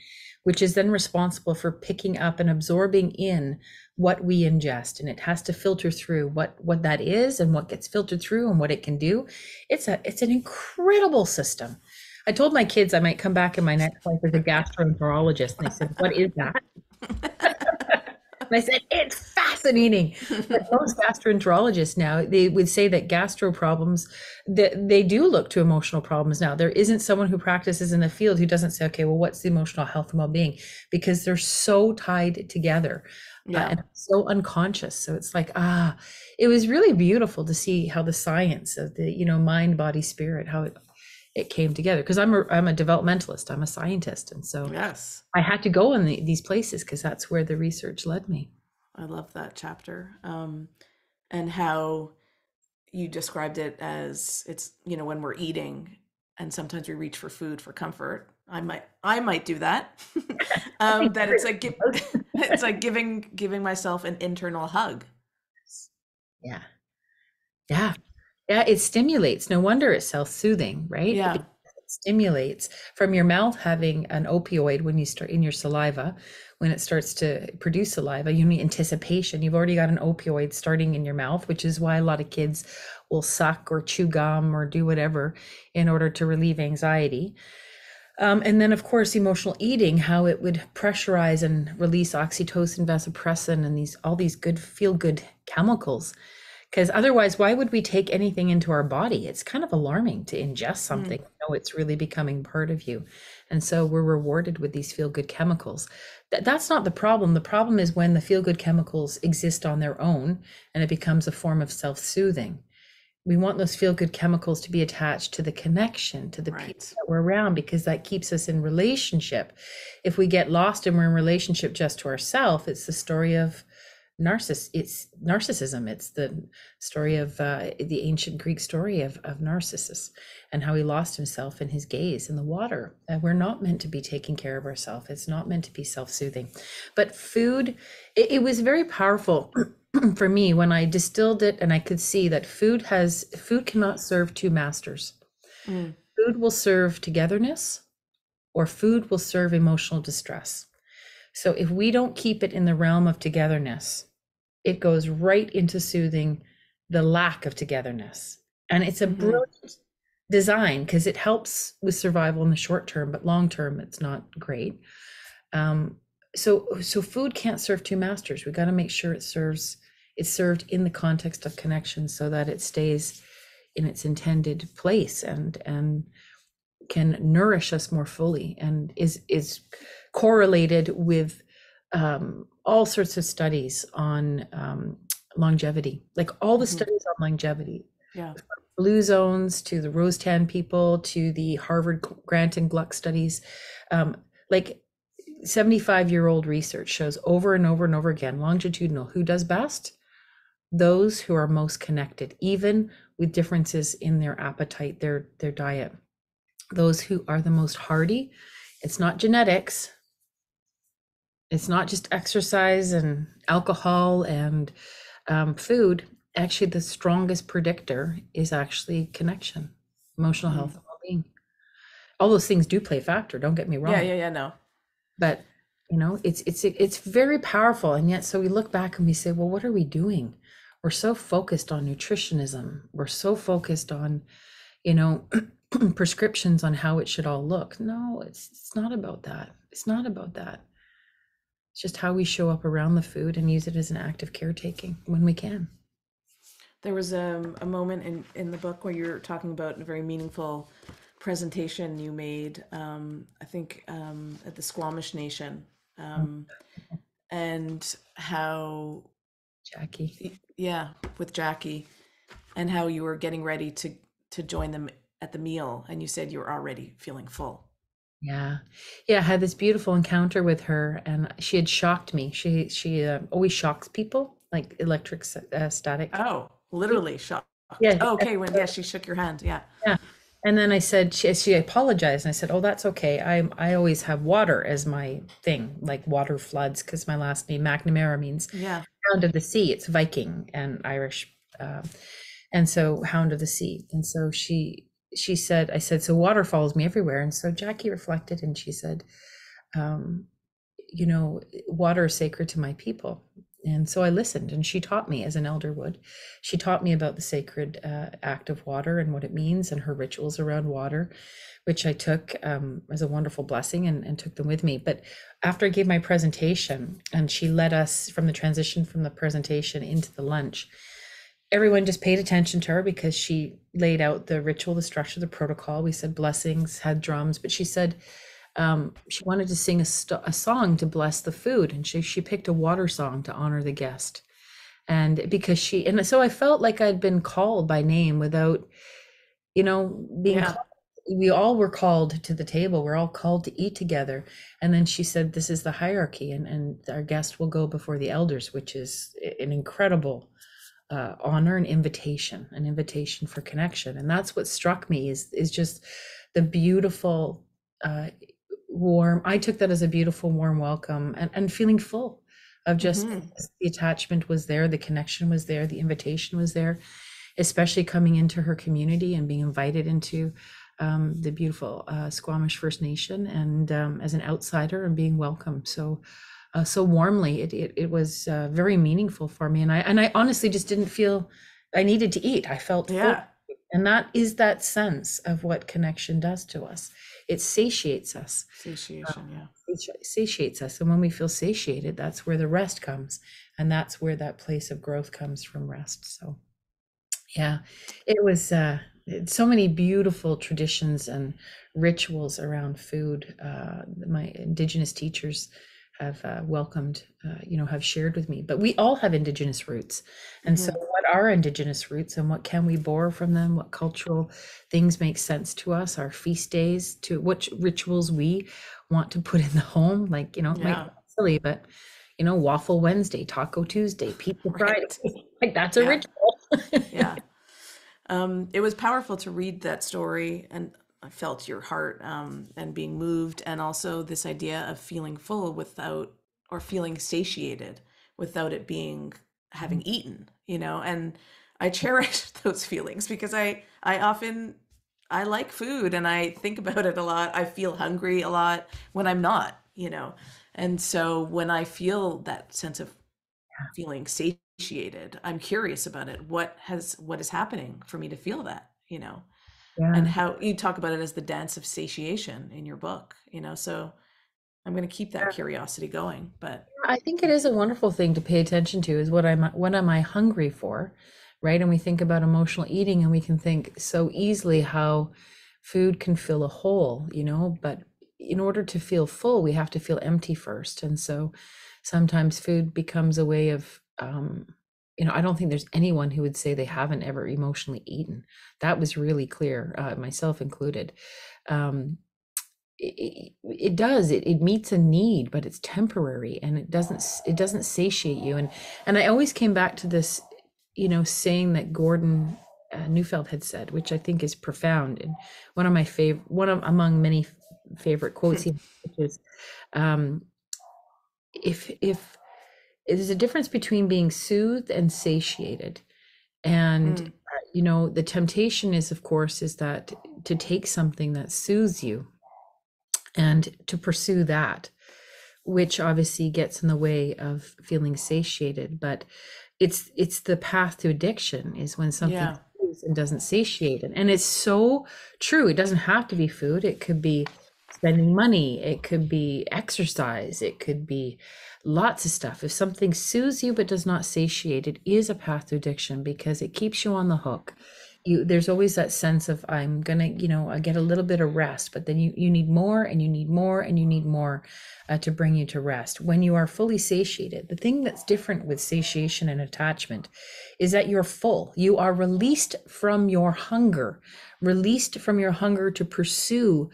[SPEAKER 2] which is then responsible for picking up and absorbing in what we ingest, and it has to filter through what that is and what gets filtered through and what it can do. It's an incredible system. I told my kids I might come back in my next life as a gastroenterologist, and they said, "What is that?" And I said, "It's fascinating." But most gastroenterologists now, they would say that gastro problems, that they do look to emotional problems now. There isn't someone who practices in the field who doesn't say, okay, well, what's the emotional health and well-being? Because they're so tied together
[SPEAKER 1] yeah,
[SPEAKER 2] and so unconscious. So it's like, it was really beautiful to see how the science of the, mind, body, spirit, how it came together. Because I'm a developmentalist, I'm a scientist. And so
[SPEAKER 1] yes.
[SPEAKER 2] I had to go in these places because that's where the research led me.
[SPEAKER 1] I love that chapter. And how you described it as it's, when we're eating and sometimes we reach for food for comfort. I might do that.
[SPEAKER 2] I think
[SPEAKER 1] That it's like it's like giving myself an internal hug.
[SPEAKER 2] yeah, yeah, yeah. It stimulates. No wonder it's self-soothing, right?
[SPEAKER 1] Yeah.
[SPEAKER 2] Because it stimulates from your mouth having an opioid when you start in your saliva. When it starts to produce saliva, you need anticipation. You've already got an opioid starting in your mouth, which is why a lot of kids will suck or chew gum or do whatever in order to relieve anxiety. And then, of course, emotional eating, how it would pressurize and release oxytocin, vasopressin, and all these good feel good chemicals. Because otherwise, why would we take anything into our body? It's kind of alarming to ingest
[SPEAKER 1] Mm.
[SPEAKER 2] something. It's really becoming part of you. And so we're rewarded with these feel good chemicals. That's not the problem. The problem is when the feel good chemicals exist on their own and it becomes a form of self soothing. We want those feel good chemicals to be attached to the connection, to the people
[SPEAKER 1] Right.
[SPEAKER 2] that we're around, because that keeps us in relationship. If we get lost and we're in relationship just to ourselves, it's the story of it's narcissism. It's the story of the ancient Greek story of Narcissus and how he lost himself in his gaze in the water. We're not meant to be taking care of ourselves. It's not meant to be self-soothing. But food, it was very powerful for me when I distilled it, and I could see that food cannot serve two masters.
[SPEAKER 1] Mm.
[SPEAKER 2] Food will serve togetherness, or food will serve emotional distress. So if we don't keep it in the realm of togetherness, it goes right into soothing the lack of togetherness. And it's a
[SPEAKER 1] Mm-hmm.
[SPEAKER 2] brilliant design because it helps with survival in the short term, but long term, it's not great. So food can't serve two masters. We got to make sure it's served in the context of connection so that it stays in its intended place and can nourish us more fully, and is correlated with all sorts of studies on longevity, like all the
[SPEAKER 1] Mm-hmm.
[SPEAKER 2] studies on longevity,
[SPEAKER 1] Yeah.
[SPEAKER 2] blue zones to the rose tan people to the Harvard Grant and Gluck studies. Like 75-year-old research shows over and over and over again, longitudinal, who does best? Those who are most connected, even with differences in their appetite, their diet. Those who are the most hardy. It's not genetics. It's not just exercise and alcohol and food. Actually, the strongest predictor is actually connection, emotional
[SPEAKER 1] Mm.
[SPEAKER 2] health, and well-being. All those things do play a factor. Don't get me
[SPEAKER 1] Yeah,
[SPEAKER 2] wrong,
[SPEAKER 1] yeah, yeah, no.
[SPEAKER 2] but it's very powerful. And yet, so we look back and we say, well, what are we doing? We're so focused on nutritionism. We're so focused on, you know, prescriptions on how it should all look. No, it's not about that. It's not about that. It's just how we show up around the food and use it as an act of caretaking when we can.
[SPEAKER 1] There was a moment in the book where you're talking about a very meaningful presentation you made, I think at the Squamish Nation, um, and how,
[SPEAKER 2] Jackie.
[SPEAKER 1] yeah, with Jackie, and how you were getting ready to join them at the meal, and you said you were already feeling full.
[SPEAKER 2] Yeah. Yeah, I had this beautiful encounter with her and she had shocked me. She always shocks people like electric static.
[SPEAKER 1] Oh, literally shocked.
[SPEAKER 2] Yeah.
[SPEAKER 1] Oh, okay, when yeah, she shook your hand. Yeah.
[SPEAKER 2] Yeah. And then I said, she apologized. And I said, oh, that's okay. I always have water as my thing, like water floods, because my last name, MacNamara, means
[SPEAKER 1] Yeah.
[SPEAKER 2] hound of the sea. It's Viking and Irish. And so hound of the sea. And so she said, I said, so water follows me everywhere. And so Jackie reflected and she said, um, you know, water is sacred to my people. And so I listened, and she taught me as an elder would. She taught me about the sacred act of water and what it means and her rituals around water, which I took as a wonderful blessing and took them with me. But after I gave my presentation and she led us from the transition from the presentation into the lunch, everyone just paid attention to her because she laid out the ritual, the structure, the protocol. We said blessings, had drums, but she said, she wanted to sing a song to bless the food, and she picked a water song to honor the guest. And because and so I felt like I'd been called by name without, being
[SPEAKER 1] Yeah.
[SPEAKER 2] called. We all were called to the table. We're all called to eat together. And then she said, this is the hierarchy, and our guest will go before the elders, which is an incredible honor, an invitation for connection. And that's what struck me is just the beautiful, warm. I took that as a beautiful, warm welcome and feeling full of just
[SPEAKER 1] Mm-hmm.
[SPEAKER 2] the attachment was there, the connection was there, the invitation was there, especially coming into her community and being invited into the beautiful Squamish First Nation and as an outsider and being welcome so warmly. It was very meaningful for me, and I honestly just didn't feel I needed to eat. I felt full,
[SPEAKER 1] Yeah.
[SPEAKER 2] and that is that sense of what connection does to us. It satiates us.
[SPEAKER 1] Satiation. Yeah.
[SPEAKER 2] It satiates us, and when we feel satiated, that's where the rest comes, and that's where that place of growth comes from rest. So yeah, it was so many beautiful traditions and rituals around food. My Indigenous teachers welcomed, have shared with me. But we all have Indigenous roots. And so,
[SPEAKER 1] Hmm.
[SPEAKER 2] what are Indigenous roots and what can we borrow from them? What cultural things make sense to us? Our feast days, to what rituals we want to put in the home. Like, it might
[SPEAKER 1] Yeah.
[SPEAKER 2] sound silly, but, Waffle Wednesday, Taco Tuesday, Pizza Friday,
[SPEAKER 1] Right.
[SPEAKER 2] like that's a
[SPEAKER 1] Yeah.
[SPEAKER 2] ritual.
[SPEAKER 1] Yeah. It was powerful to read that story, and I felt your heart, and being moved, and also this idea of feeling full without, or feeling satiated without it being having eaten, and I cherish those feelings because I often, I like food and I think about it a lot. I feel hungry a lot when I'm not. And so when I feel that sense of feeling satiated, I'm curious about it. What is happening for me to feel that? And
[SPEAKER 2] Yeah.
[SPEAKER 1] how you talk about it as the dance of satiation in your book. So I'm going to keep that curiosity going. But
[SPEAKER 2] I think it is a wonderful thing to pay attention to is what am I hungry for, right? And we think about emotional eating and we can think so easily how food can fill a hole, but in order to feel full, we have to feel empty first. And so sometimes food becomes a way of, I don't think there's anyone who would say they haven't ever emotionally eaten. That was really clear, myself included. Um, it does it meets a need, but it's temporary and it doesn't satiate you. And I always came back to this saying that Gordon Neufeld had said, which I think is profound, and one of among many favorite quotes he has, which is, um if there's a difference between being soothed and satiated. And
[SPEAKER 1] mm,
[SPEAKER 2] the temptation is, of course, is that to take something that soothes you and to pursue that, which obviously gets in the way of feeling satiated. But it's the path to addiction is when something
[SPEAKER 1] yeah,
[SPEAKER 2] soothes and doesn't satiate. And it's so true. It doesn't have to be food. It could be spending money. It could be exercise. It could be lots of stuff. If something soothes you but does not satiate, it is a path to addiction because it keeps you on the hook. There's always that sense of I'm gonna, I get a little bit of rest, but then you need more and you need more and you need more to bring you to rest. When you are fully satiated, the thing that's different with satiation and attachment is that you're full. You are released from your hunger to pursue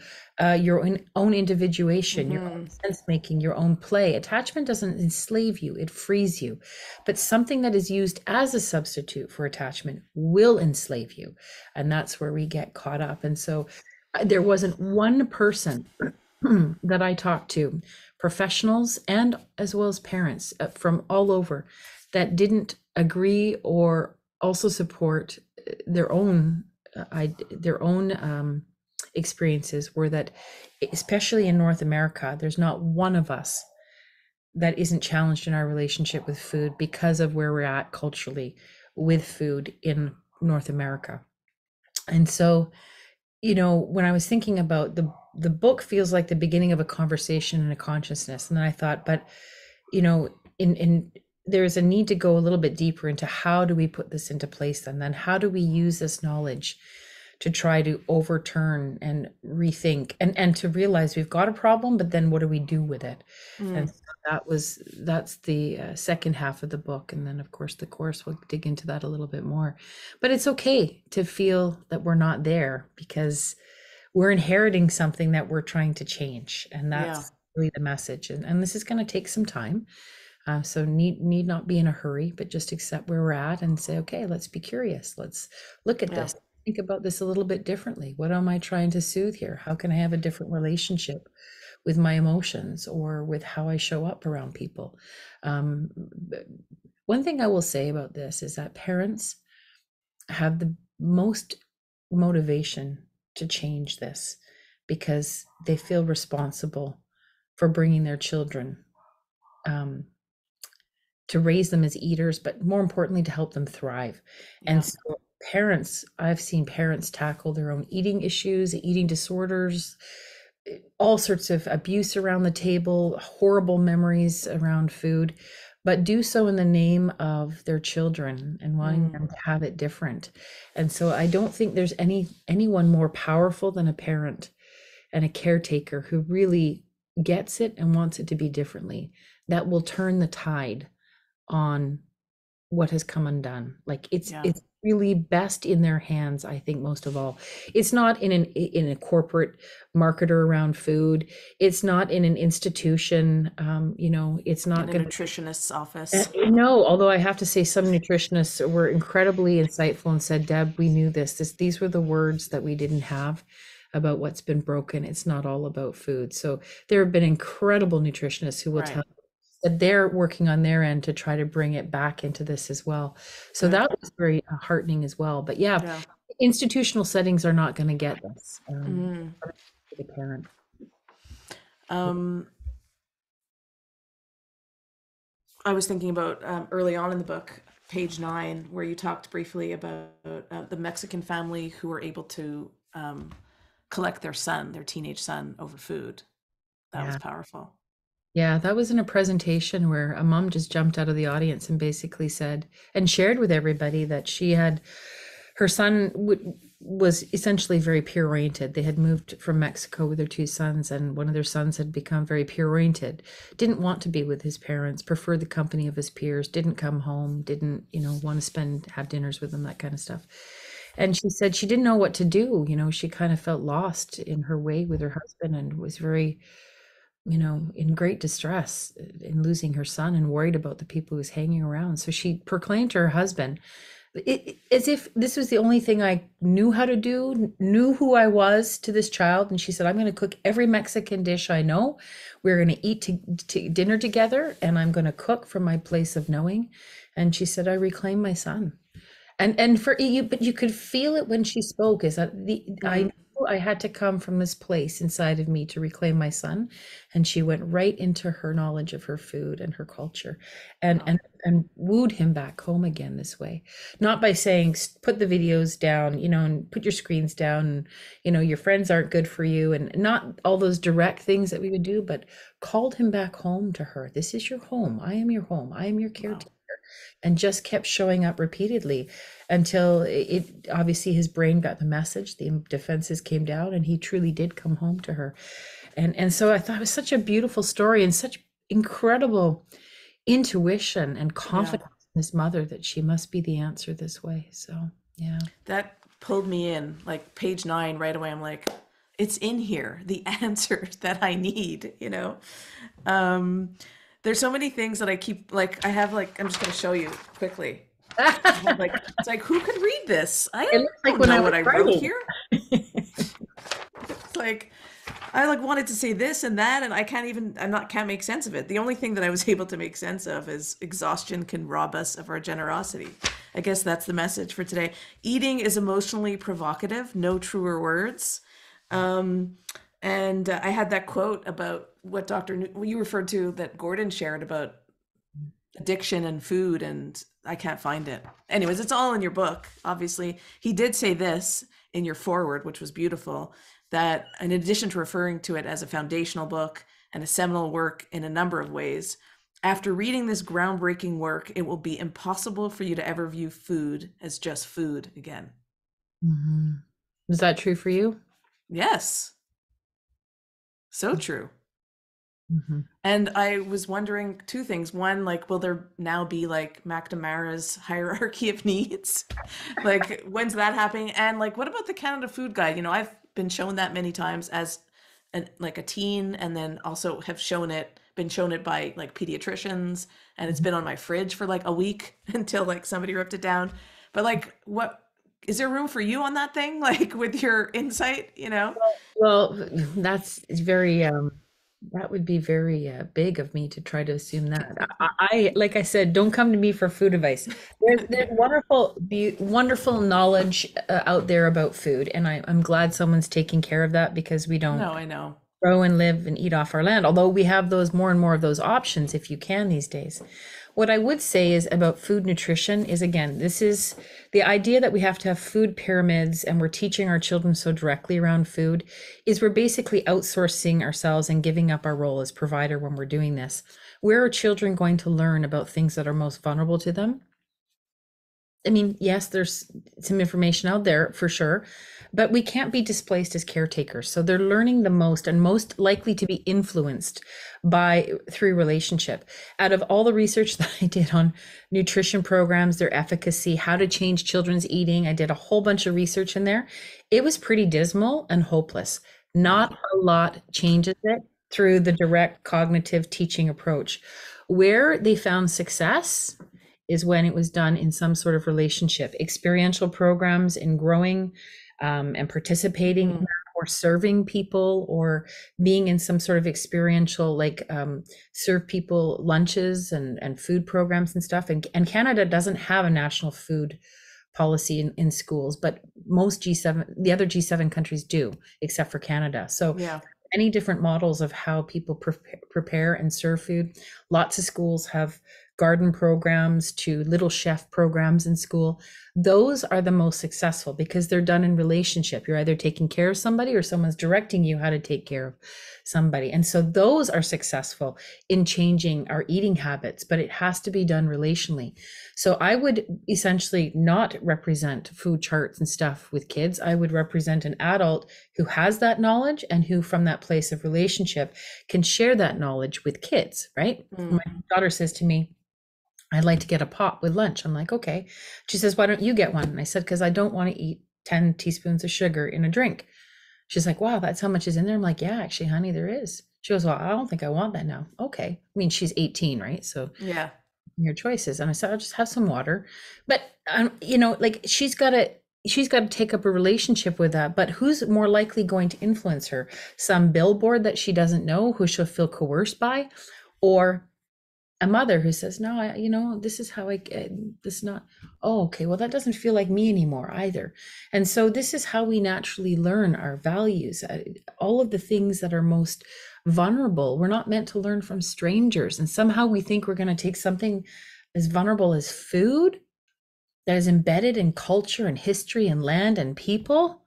[SPEAKER 2] your own individuation, your own
[SPEAKER 1] hmm,
[SPEAKER 2] sense making, your own play. Attachment doesn't enslave you, it frees you. But something that is used as a substitute for attachment will enslave you. And that's where we get caught up. And so there wasn't one person that I talked to, professionals and as well as parents from all over, that didn't agree or also support their own experiences, were that, especially in North America, there's not one of us that isn't challenged in our relationship with food because of where we're at culturally with food in North America. And so, when I was thinking about the book feels like the beginning of a conversation and a consciousness. And then I thought, but in there's a need to go a little bit deeper into how do we put this into place, and then how do we use this knowledge to try to overturn and rethink and to realize we've got a problem, but then what do we do with it? And
[SPEAKER 1] mm,
[SPEAKER 2] so that's the second half of the book. And then of course the course will dig into that a little bit more. But it's okay to feel that we're not there, because we're inheriting something that we're trying to change, and
[SPEAKER 1] yeah,
[SPEAKER 2] that's really the message. And this is going to take some time, so need not be in a hurry, but just accept where we're at and say, okay, let's be curious. Let's look at
[SPEAKER 1] yeah,
[SPEAKER 2] this. Think about this a little bit differently. What am I trying to soothe here? How can I have a different relationship with my emotions or with how I show up around people? Um, One thing I will say about this is that parents have the most motivation to change this because they feel responsible for bringing their children, um, to raise them as eaters, but more importantly, to help them thrive. And
[SPEAKER 1] yeah,
[SPEAKER 2] so, I've seen parents tackle their own eating issues, eating disorders, all sorts of abuse around the table, horrible memories around food, but do so in the name of their children and wanting
[SPEAKER 1] mm,
[SPEAKER 2] them to have it different. And so I don't think there's anyone more powerful than a parent and a caretaker who really gets it and wants it to be differently, that will turn the tide on what has come undone. Like
[SPEAKER 1] Yeah.
[SPEAKER 2] it's really best in their hands, I think, most of all. It's not in a corporate marketer around food. It's not in an institution. It's
[SPEAKER 1] In
[SPEAKER 2] not
[SPEAKER 1] a
[SPEAKER 2] going
[SPEAKER 1] nutritionist's
[SPEAKER 2] to.
[SPEAKER 1] office.
[SPEAKER 2] No, although I have to say some nutritionists were incredibly insightful and said, Deb, we knew these were the words that we didn't have about what's been broken. It's not all about food. So there have been incredible nutritionists who will
[SPEAKER 1] Right.
[SPEAKER 2] tell that they're working on their end to try to bring it back into this as well. So
[SPEAKER 1] Good.
[SPEAKER 2] that was very heartening as well. But yeah,
[SPEAKER 1] Yeah.
[SPEAKER 2] institutional settings are not going to get this.
[SPEAKER 1] Mm.
[SPEAKER 2] The parent.
[SPEAKER 1] Um, I was thinking about early on in the book, page 9, where you talked briefly about the Mexican family who were able to collect their teenage son, over food. That was
[SPEAKER 2] Yeah.
[SPEAKER 1] powerful.
[SPEAKER 2] Yeah, that was in a presentation where a mom just jumped out of the audience and basically said and shared with everybody that her son was essentially very peer oriented. They had moved from Mexico with their two sons, and one of their sons had become very peer oriented, didn't want to be with his parents, preferred the company of his peers, didn't come home, didn't, want to have dinners with them, that kind of stuff. And she said she didn't know what to do. She kind of felt lost in her way with her husband and was very in great distress in losing her son and worried about the people who was hanging around. So she proclaimed to her husband, as if this was the only thing I knew how to do, knew who I was to this child. And she said, I'm going to cook every Mexican dish I know. We're going to eat dinner together, and I'm going to cook from my place of knowing. And she said, I reclaim my son. And for you, but you could feel it when she spoke, is that I
[SPEAKER 1] Mm.
[SPEAKER 2] knew I had to come from this place inside of me to reclaim my son. And she went right into her knowledge of her food and her culture, and
[SPEAKER 1] Wow.
[SPEAKER 2] and wooed him back home again this way. Not by saying put the videos down, and put your screens down, and your friends aren't good for you, and not all those direct things that we would do, but called him back home to her. This is your home. I am your home. I am your
[SPEAKER 1] Wow.
[SPEAKER 2] caretaker. And just kept showing up repeatedly until it obviously his brain got the message, the defenses came down, and he truly did come home to her. And so I thought it was such a beautiful story and such incredible intuition and
[SPEAKER 1] Yeah.
[SPEAKER 2] confidence in this mother that she must be the answer this way. So yeah.
[SPEAKER 1] That pulled me in. Like page 9, right away, I'm like, it's in here, the answer that I need. Um, there's so many things that I keep, like, I have, like, I'm just going to show you quickly. I have, like, it's like, who could read this? I
[SPEAKER 2] It looks like
[SPEAKER 1] don't
[SPEAKER 2] when I
[SPEAKER 1] know
[SPEAKER 2] was
[SPEAKER 1] what I wrote
[SPEAKER 2] writing.
[SPEAKER 1] here. It's like, I like wanted to say this and that, and can't make sense of it. The only thing that I was able to make sense of is exhaustion can rob us of our generosity. I guess that's the message for today. Eating is emotionally provocative, no truer words. Um, and I had that quote about what you referred to, that Gordon shared about addiction and food, and I can't find it. Anyways, it's all in your book, obviously. He did say this in your foreword, which was beautiful, that in addition to referring to it as a foundational book and a seminal work in a number of ways, after reading this groundbreaking work, it will be impossible for you to ever view food as just food again.
[SPEAKER 2] Mhm. Is that true for you?
[SPEAKER 1] Yes, so true.
[SPEAKER 2] Mhm.
[SPEAKER 1] And I was wondering two things. One, like, will there now be like MacNamara's hierarchy of needs? Like, when's that happening? And like, what about the Canada Food Guide? I've been shown that many times as like a teen, and then also have been shown it by like pediatricians, and it's been on my fridge for like a week until like somebody ripped it down. But like, what is there room for you on that thing? Like with your insight?
[SPEAKER 2] Well, that's very that would be very big of me to try to assume that. Like I said, don't come to me for food advice. There's wonderful knowledge out there about food, and I'm glad someone's taking care of that because we don't
[SPEAKER 1] No, I know.
[SPEAKER 2] grow and live and eat off our land, although we have those more and more of those options if you can these days. What I would say is about food nutrition is, again, this is the idea that we have to have food pyramids and we're teaching our children so directly around food, is we're basically outsourcing ourselves and giving up our role as provider when we're doing this. Where are children going to learn about things that are most vulnerable to them? I mean, yes, there's some information out there for sure, but we can't be displaced as caretakers. So they're learning the most and most likely to be influenced by through relationship. Out of all the research that I did on nutrition programs, their efficacy, how to change children's eating, I did a whole bunch of research in there. It was pretty dismal and hopeless. Not a lot changes it through the direct cognitive teaching approach. Where they found success is when it was done in some sort of relationship, experiential programs in growing and participating in that, or serving people, or being in some sort of experiential, like serve people lunches and food programs and stuff. And Canada doesn't have a national food policy in schools, but most G7, the other G7 countries do, except for Canada. So
[SPEAKER 1] Yeah.
[SPEAKER 2] any different models of how people prepare and serve food. Lots of schools have garden programs to little chef programs in school. Those are the most successful because they're done in relationship. You're either taking care of somebody or someone's directing you how to take care of somebody. And so those are successful in changing our eating habits, but it has to be done relationally. So I would essentially not represent food charts and stuff with kids. I would represent an adult who has that knowledge and who, from that place of relationship, can share that knowledge with kids, right? My daughter says to me, I'd like to get a pop with lunch. I'm like, okay. She says, why don't you get one? And I said, because I don't want to eat 10 teaspoons of sugar in a drink. She's like, wow, that's how much is in there. I'm like, yeah, actually, honey, there is. She goes, well, I don't think I want that now. Okay. I mean, she's 18, right? So
[SPEAKER 1] Yeah.
[SPEAKER 2] your choices. And I said, I'll just have some water. But, like she's got to take up a relationship with that. But who's more likely going to influence her? Some billboard that she doesn't know, who she'll feel coerced by, or a mother who says, no, this is how this is not, oh, okay, well, that doesn't feel like me anymore either. And so this is how we naturally learn our values, all of the things that are most vulnerable. We're not meant to learn from strangers. And somehow we think we're going to take something as vulnerable as food that is embedded in culture and history and land and people.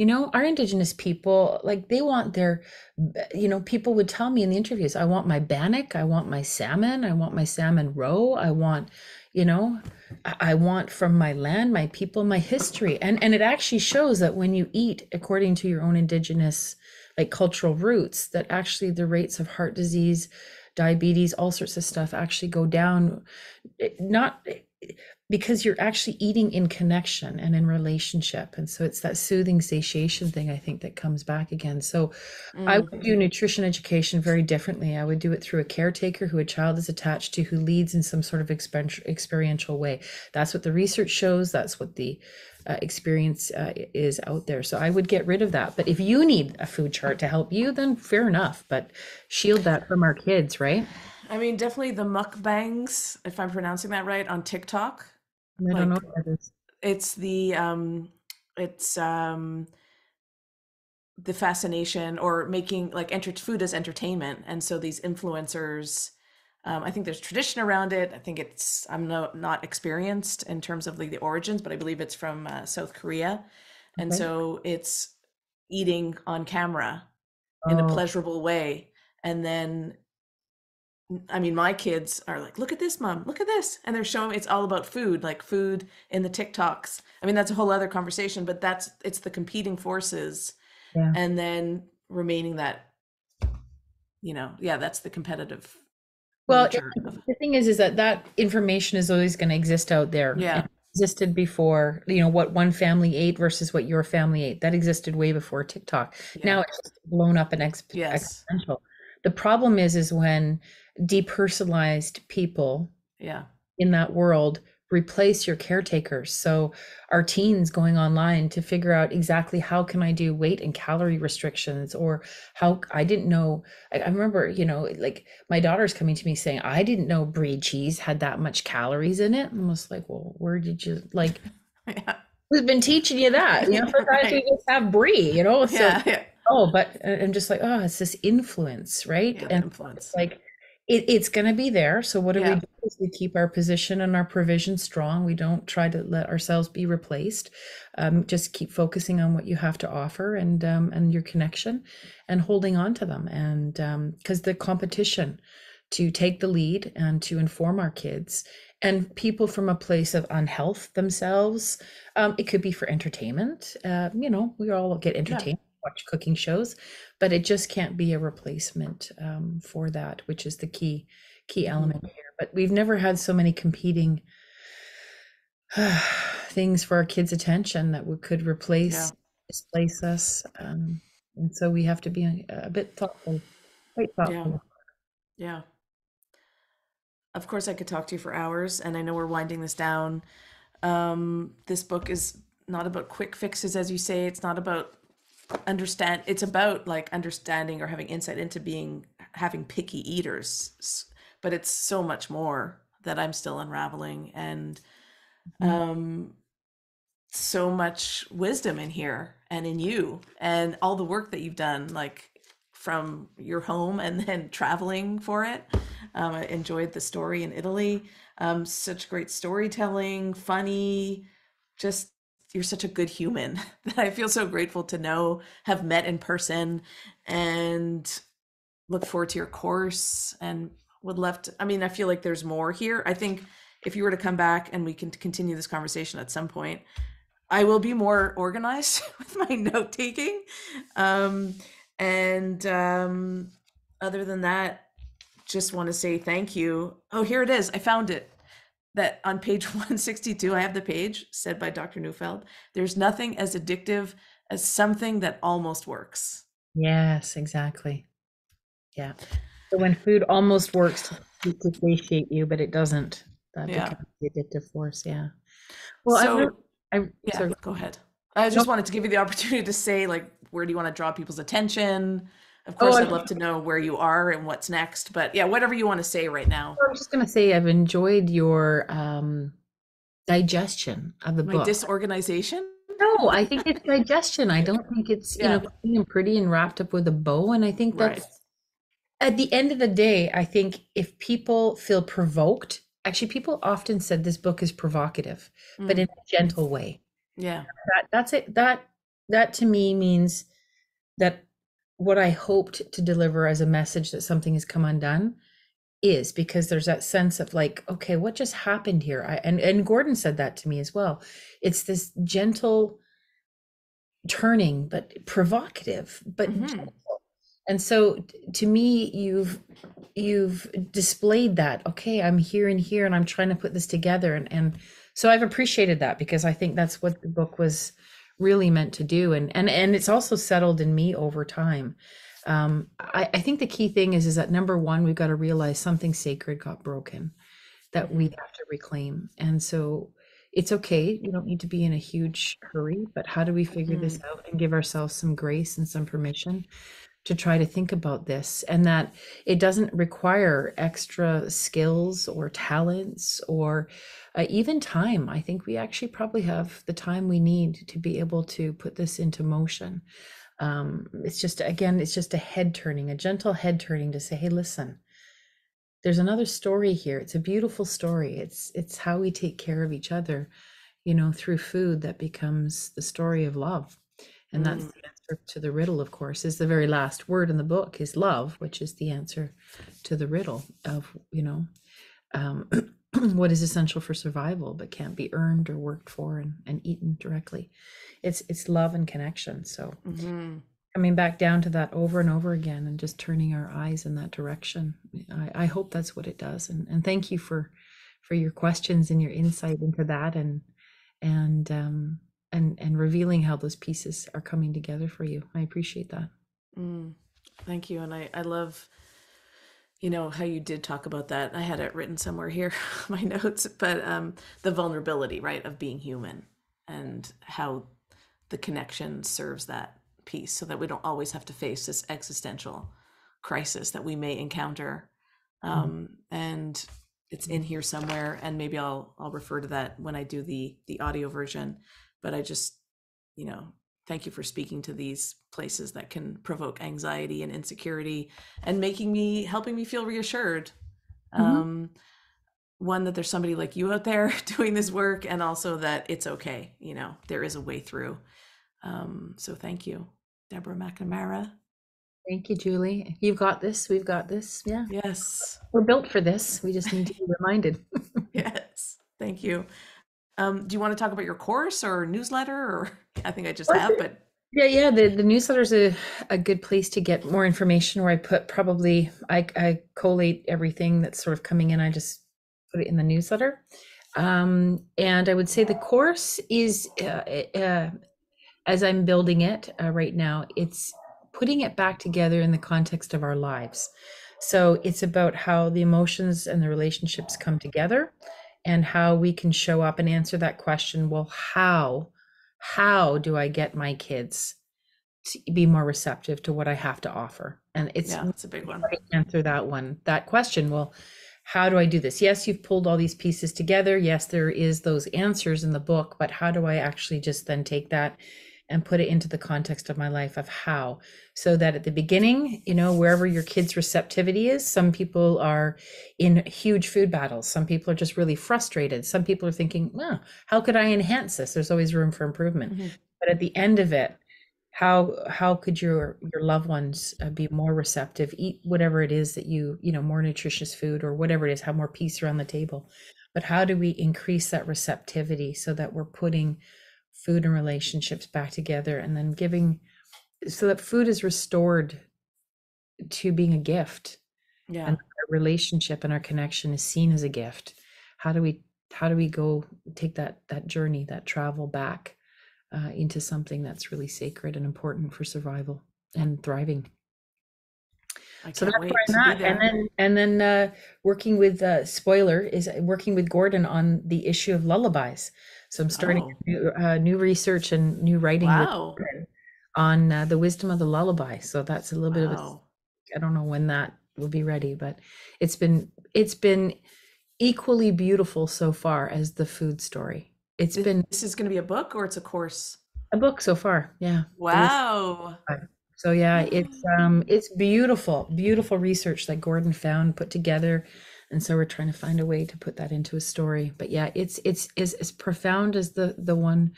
[SPEAKER 2] Our Indigenous people, like they want their, people would tell me in the interviews, I want my bannock, I want my salmon roe, I want, I want from my land, my people, my history. And it actually shows that when you eat according to your own Indigenous, like cultural roots, that actually the rates of heart disease, diabetes, all sorts of stuff actually go down, not because you're actually eating in connection and in relationship. And so it's that soothing satiation thing, I think, that comes back again. So I would do nutrition education very differently. I would do it through a caretaker who a child is attached to, who leads in some sort of experiential way. That's what the research shows. That's what the experience is out there. So I would get rid of that. But if you need a food chart to help you, then fair enough. But shield that from our kids, right?
[SPEAKER 1] I mean, definitely the mukbangs, if I'm pronouncing that right, on TikTok.
[SPEAKER 2] I don't know
[SPEAKER 1] Like
[SPEAKER 2] what that is.
[SPEAKER 1] it's it's the fascination, or making like food as entertainment. And so these influencers, I think there's tradition around it. I think I'm not experienced in terms of like the origins, but I believe it's from South Korea. And
[SPEAKER 2] Okay.
[SPEAKER 1] so it's eating on camera in a
[SPEAKER 2] Oh,
[SPEAKER 1] pleasurable way. And then, I mean, my kids are like, look at this, mom, look at this. And they're showing, it's all about food, like food in the TikToks. I mean, that's a whole other conversation, but it's the competing forces.
[SPEAKER 2] yeah.
[SPEAKER 1] And then remaining that, yeah, that's the competitive
[SPEAKER 2] Well,
[SPEAKER 1] nature of,
[SPEAKER 2] the thing is that information is always going to exist out there.
[SPEAKER 1] yeah,
[SPEAKER 2] It existed before, what one family ate versus what your family ate. That existed way before TikTok.
[SPEAKER 1] yeah,
[SPEAKER 2] Now it's just blown up and
[SPEAKER 1] yes,
[SPEAKER 2] exponential. The problem is when depersonalized people
[SPEAKER 1] yeah,
[SPEAKER 2] in that world replace your caretakers. So our teens going online to figure out exactly how can I do weight and calorie restrictions, or how I didn't know. I remember, like my daughter's coming to me saying, I didn't know brie cheese had that much calories in it. And I was like, well, where did you
[SPEAKER 1] yeah,
[SPEAKER 2] who's been teaching you that? Sometimes we
[SPEAKER 1] right,
[SPEAKER 2] just have brie, so
[SPEAKER 1] yeah, yeah,
[SPEAKER 2] but I'm just like, oh, it's this influence, right?
[SPEAKER 1] yeah, the
[SPEAKER 2] And it's
[SPEAKER 1] influence,
[SPEAKER 2] like it's going to be there. So what do we
[SPEAKER 1] yeah,
[SPEAKER 2] do is we keep our position and our provision strong. We don't try to let ourselves be replaced. Just keep focusing on what you have to offer, and your connection, and holding on to them. And because the competition to take the lead and to inform our kids and people from a place of unhealth themselves. It could be for entertainment. We all get
[SPEAKER 1] Yeah.
[SPEAKER 2] entertained, watch cooking shows, but it just can't be a replacement for that, which is the key element
[SPEAKER 1] Mhm.
[SPEAKER 2] here. But we've never had so many competing things for our kids' attention that we could
[SPEAKER 1] Yeah.
[SPEAKER 2] displace us. And so we have to be a bit thoughtful, quite
[SPEAKER 1] Yeah.
[SPEAKER 2] thoughtful.
[SPEAKER 1] Yeah. Of course, I could talk to you for hours, and I know we're winding this down. This book is not about quick fixes, as you say. It's not about it's about like understanding or having insight into having picky eaters, but it's so much more that I'm still unraveling, and
[SPEAKER 2] Mhm.
[SPEAKER 1] um, so much wisdom in here and in you and all the work that you've done, like from your home and then traveling for it. I enjoyed the story in Italy. Such great storytelling, funny, just you're such a good human that I feel so grateful to know, have met in person, and look forward to your course and would love to. I mean, I feel like there's more here. I think if you were to come back and we can continue this conversation at some point, I will be more organized with my note taking. Um, and other than that, just want to say thank you. Oh, here it is. I found it. That on page 162, I have the page said by Dr. Neufeld. There's nothing as addictive as something that almost works.
[SPEAKER 2] Yes, exactly. Yeah. So when food almost works to satiate you, but it doesn't, that
[SPEAKER 1] Yeah.
[SPEAKER 2] becomes the addictive force. Yeah. Well,
[SPEAKER 1] So, yeah,
[SPEAKER 2] sorry.
[SPEAKER 1] go ahead. I
[SPEAKER 2] No,
[SPEAKER 1] just wanted to give you the opportunity to say, like, where do you want to draw people's attention? Of
[SPEAKER 2] oh,
[SPEAKER 1] course, I'd love to know where you are and what's next, but yeah, whatever you want to say right now.
[SPEAKER 2] I was just going to say I've enjoyed your digestion of the
[SPEAKER 1] My
[SPEAKER 2] book.
[SPEAKER 1] disorganization?
[SPEAKER 2] No, I think it's digestion. I don't think it's,
[SPEAKER 1] Yeah,
[SPEAKER 2] clean and pretty and wrapped up with a bow. And I think
[SPEAKER 1] right.
[SPEAKER 2] that's at the end of the day, I think if people feel provoked, actually, people often said this book is provocative, but in
[SPEAKER 1] Mm,
[SPEAKER 2] a gentle way.
[SPEAKER 1] yeah.
[SPEAKER 2] That's it. That to me means that what I hoped to deliver as a message that something has come undone is because there's that sense of like, okay, what just happened here? And Gordon said that to me as well. It's this gentle turning, but provocative, but
[SPEAKER 1] Hmm.
[SPEAKER 2] and so to me, you've displayed that. Okay, I'm here and here, and I'm trying to put this together, and so I've appreciated that because I think that's what the book was really meant to do, and it's also settled in me over time. I think the key thing is that number one, we've got to realize something sacred got broken that we
[SPEAKER 1] Hmm.
[SPEAKER 2] have to reclaim, and so it's okay. We don't need to be in a huge hurry, but how do we figure this
[SPEAKER 1] Hmm.
[SPEAKER 2] out and give ourselves some grace and some permission to try to think about this, and that it doesn't require extra skills or talents or even time. I think we actually probably have the time we need to be able to put this into motion. It's just, again, it's just a head turning, a gentle head turning to say, hey, listen, there's another story here. It's a beautiful story. It's how we take care of each other, through food that becomes the story of love. And that's
[SPEAKER 1] Mm.
[SPEAKER 2] the answer to the riddle, of course, is the very last word in the book is love, which is the answer to the riddle of, um, what is essential for survival but can't be earned or worked for and eaten directly. It's love and connection. So
[SPEAKER 1] Hmm.
[SPEAKER 2] coming back down to that over and over again and just turning our eyes in that direction. I hope that's what it does. And thank you for your questions and your insight into that and and revealing how those pieces are coming together for you. I appreciate that.
[SPEAKER 1] Mm. Thank you. And I love, how you did talk about that. I had it written somewhere here, my notes, but the vulnerability, right, of being human and how the connection serves that piece so that we don't always have to face this existential crisis that we may encounter.
[SPEAKER 2] Mhm.
[SPEAKER 1] And it's in here somewhere, and maybe I'll refer to that when I do the audio version. But I just, you know, thank you for speaking to these places that can provoke anxiety and insecurity and helping me feel reassured.
[SPEAKER 2] Mhm.
[SPEAKER 1] Um, one, that there's somebody like you out there doing this work, and also that it's okay. There is a way through. So thank you, Deborah MacNamara.
[SPEAKER 2] Thank you, Julie. You've got this. We've got this. Yeah.
[SPEAKER 1] Yes.
[SPEAKER 2] We're built for this. We just need to be reminded.
[SPEAKER 1] Yes. Thank you. Do you want to talk about your course or newsletter or I think I just
[SPEAKER 2] Well,
[SPEAKER 1] have, but
[SPEAKER 2] yeah. The newsletter's a good place to get more information where I put probably, I collate everything that's sort of coming in. I just put it in the newsletter. And I would say the course is, as I'm building it right now, it's putting it back together in the context of our lives. So it's about how the emotions and the relationships come together and how we can show up and answer that question. Well, how do I get my kids to be more receptive to what I have to offer? And it's
[SPEAKER 1] yeah, it's a big one.
[SPEAKER 2] answer that question. Well, how do I do this? Yes, you've pulled all these pieces together. Yes, there is those answers in the book, but how do I actually just then take that and put it into the context of my life of how? So that at the beginning, wherever your kids' receptivity is, some people are in huge food battles. Some people are just really frustrated. Some people are thinking, well, how could I enhance this? There's always room for improvement.
[SPEAKER 1] Mm-hmm.
[SPEAKER 2] But at the end of it, how could your loved ones be more receptive, eat whatever it is that more nutritious food or whatever it is, have more peace around the table, but how do we increase that receptivity so that we're putting food and relationships back together and then giving so that food is restored to being a gift
[SPEAKER 1] Yeah.
[SPEAKER 2] and our relationship and our connection is seen as a gift. How do we go take that journey, that travel back into something that's really sacred and important for survival and thriving?
[SPEAKER 1] I
[SPEAKER 2] So
[SPEAKER 1] can't
[SPEAKER 2] that's where
[SPEAKER 1] wait
[SPEAKER 2] I'm
[SPEAKER 1] to be
[SPEAKER 2] at.
[SPEAKER 1] there.
[SPEAKER 2] And then working with spoiler is working with Gordon on the issue of lullabies. So I'm starting
[SPEAKER 1] Oh,
[SPEAKER 2] new research and new writing with
[SPEAKER 1] wow.
[SPEAKER 2] Gordon on the wisdom of the lullaby. So that's a little bit of
[SPEAKER 1] Wow.
[SPEAKER 2] I don't know when that will be ready, but it's been equally beautiful so far as the food story. It's been
[SPEAKER 1] This is going to be a book or it's a course?
[SPEAKER 2] a book so far. Yeah. The wisdom.
[SPEAKER 1] Wow.
[SPEAKER 2] So yeah, it's beautiful, beautiful research that Gordon found, put together. And so we're trying to find a way to put that into a story. But yeah, it's as profound as the one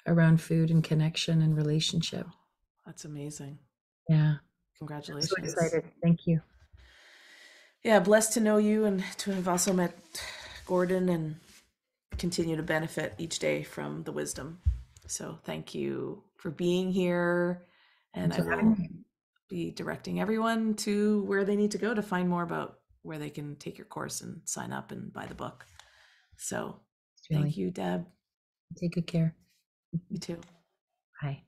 [SPEAKER 2] around food and connection and relationship.
[SPEAKER 1] That's amazing.
[SPEAKER 2] Yeah. I'm so
[SPEAKER 1] Congratulations.
[SPEAKER 2] excited. Thank you.
[SPEAKER 1] Yeah, blessed to know you and to have also met Gordon and continue to benefit each day from the wisdom. So thank you for being here. And
[SPEAKER 2] Thanks
[SPEAKER 1] I
[SPEAKER 2] for having
[SPEAKER 1] will
[SPEAKER 2] me.
[SPEAKER 1] be directing everyone to where they need to go to find more about where they can take your course and sign up and buy the book. So thank
[SPEAKER 2] Really.
[SPEAKER 1] you, Deb.
[SPEAKER 2] Take good care.
[SPEAKER 1] You too.
[SPEAKER 2] Bye.